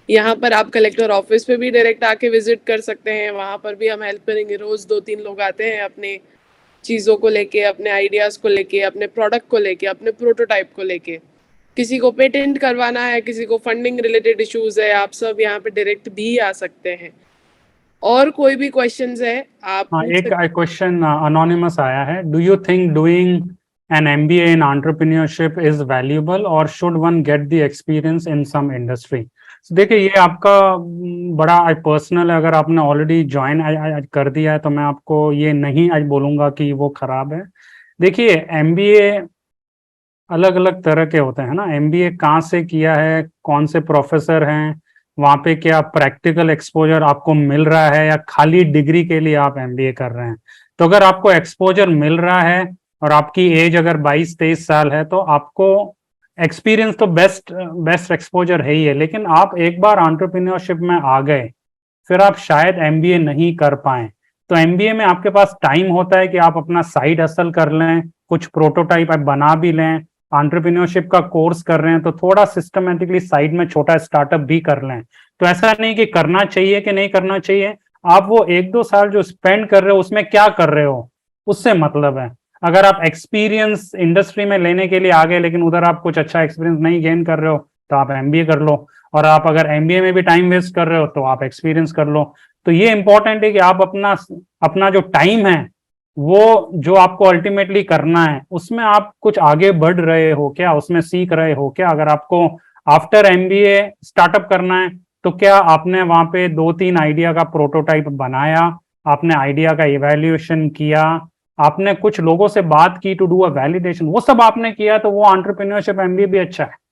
यहाँ पर आप कलेक्टर ऑफिस पे भी डायरेक्ट आके विजिट कर सकते हैं. वहाँ पर भी हम हेल्प करेंगे. रोज़ 2-3 लोग आते हैं अपने चीज़ों को लेके, अपने आइडियाज़ को लेके, अपने प्रोडक्ट को लेके, अपने प्रोटोटाइप को लेके. किसी को पेटेंट करवाना है, किसी को फंडिंग रिलेटेड इश्यूज है, आप सब यहाँ पे डायरेक्ट भी आ सकते हैं. और कोई भी क्वेश्चंस है आप हाँ, एक क्वेश्चन अनोनिमस आया है. Do you think doing an MBA in entrepreneurship is valuable और should one get the experience in some industry? देखिए, ये आपका बड़ा पर्सनल है. अगर आपने ऑलरेडी ज्वाइन कर दिया है तो मैं आपको ये नहीं आज बोलूंगा कि वो खराब है. देखिए, MBA अलग अलग तरह के होते हैं ना. MBA कहाँ से किया है, कौन से प्रोफेसर हैं, वहाँ पे क्या प्रैक्टिकल एक्सपोजर आपको मिल रहा है, या खाली डिग्री के लिए आप MBA कर रहे हैं. तो अगर आपको एक्सपोजर मिल रहा है और आपकी एज अगर 22-23 साल है तो आपको एक्सपीरियंस तो बेस्ट एक्सपोजर है ही है. लेकिन आप एक बार एंटरप्रेन्योरशिप में आ गए, फिर आप शायद MBA नहीं कर पाए. तो MBA में आपके पास टाइम होता है कि आप अपना साइड हसल कर लें, कुछ प्रोटोटाइप आप बना भी लें. एंटरप्रेन्योरशिप का कोर्स कर रहे हैं तो थोड़ा सिस्टमेटिकली साइड में छोटा स्टार्टअप भी कर लें. तो ऐसा नहीं कि करना चाहिए कि नहीं करना चाहिए. आप वो 1-2 साल जो स्पेंड कर रहे हो उसमें क्या कर रहे हो, उससे मतलब है. अगर आप एक्सपीरियंस इंडस्ट्री में लेने के लिए आ गए लेकिन उधर आप कुछ अच्छा एक्सपीरियंस नहीं गेन कर रहे हो तो आप MBA कर लो. और आप अगर MBA में भी टाइम वेस्ट कर रहे हो तो आप एक्सपीरियंस कर लो. तो ये इंपॉर्टेंट है कि आप अपना जो टाइम है वो जो आपको अल्टीमेटली करना है उसमें आप कुछ आगे बढ़ रहे हो क्या, उसमें सीख रहे हो क्या. अगर आपको आफ्टर MBA स्टार्टअप करना है तो क्या आपने वहां पे 2-3 आइडिया का प्रोटोटाइप बनाया, आपने आइडिया का इवैल्यूएशन किया, आपने कुछ लोगों से बात की टू डू अ वैलिडेशन, वो सब आपने किया, तो वो एंटरप्रेन्योरशिप एमबीए भी अच्छा है।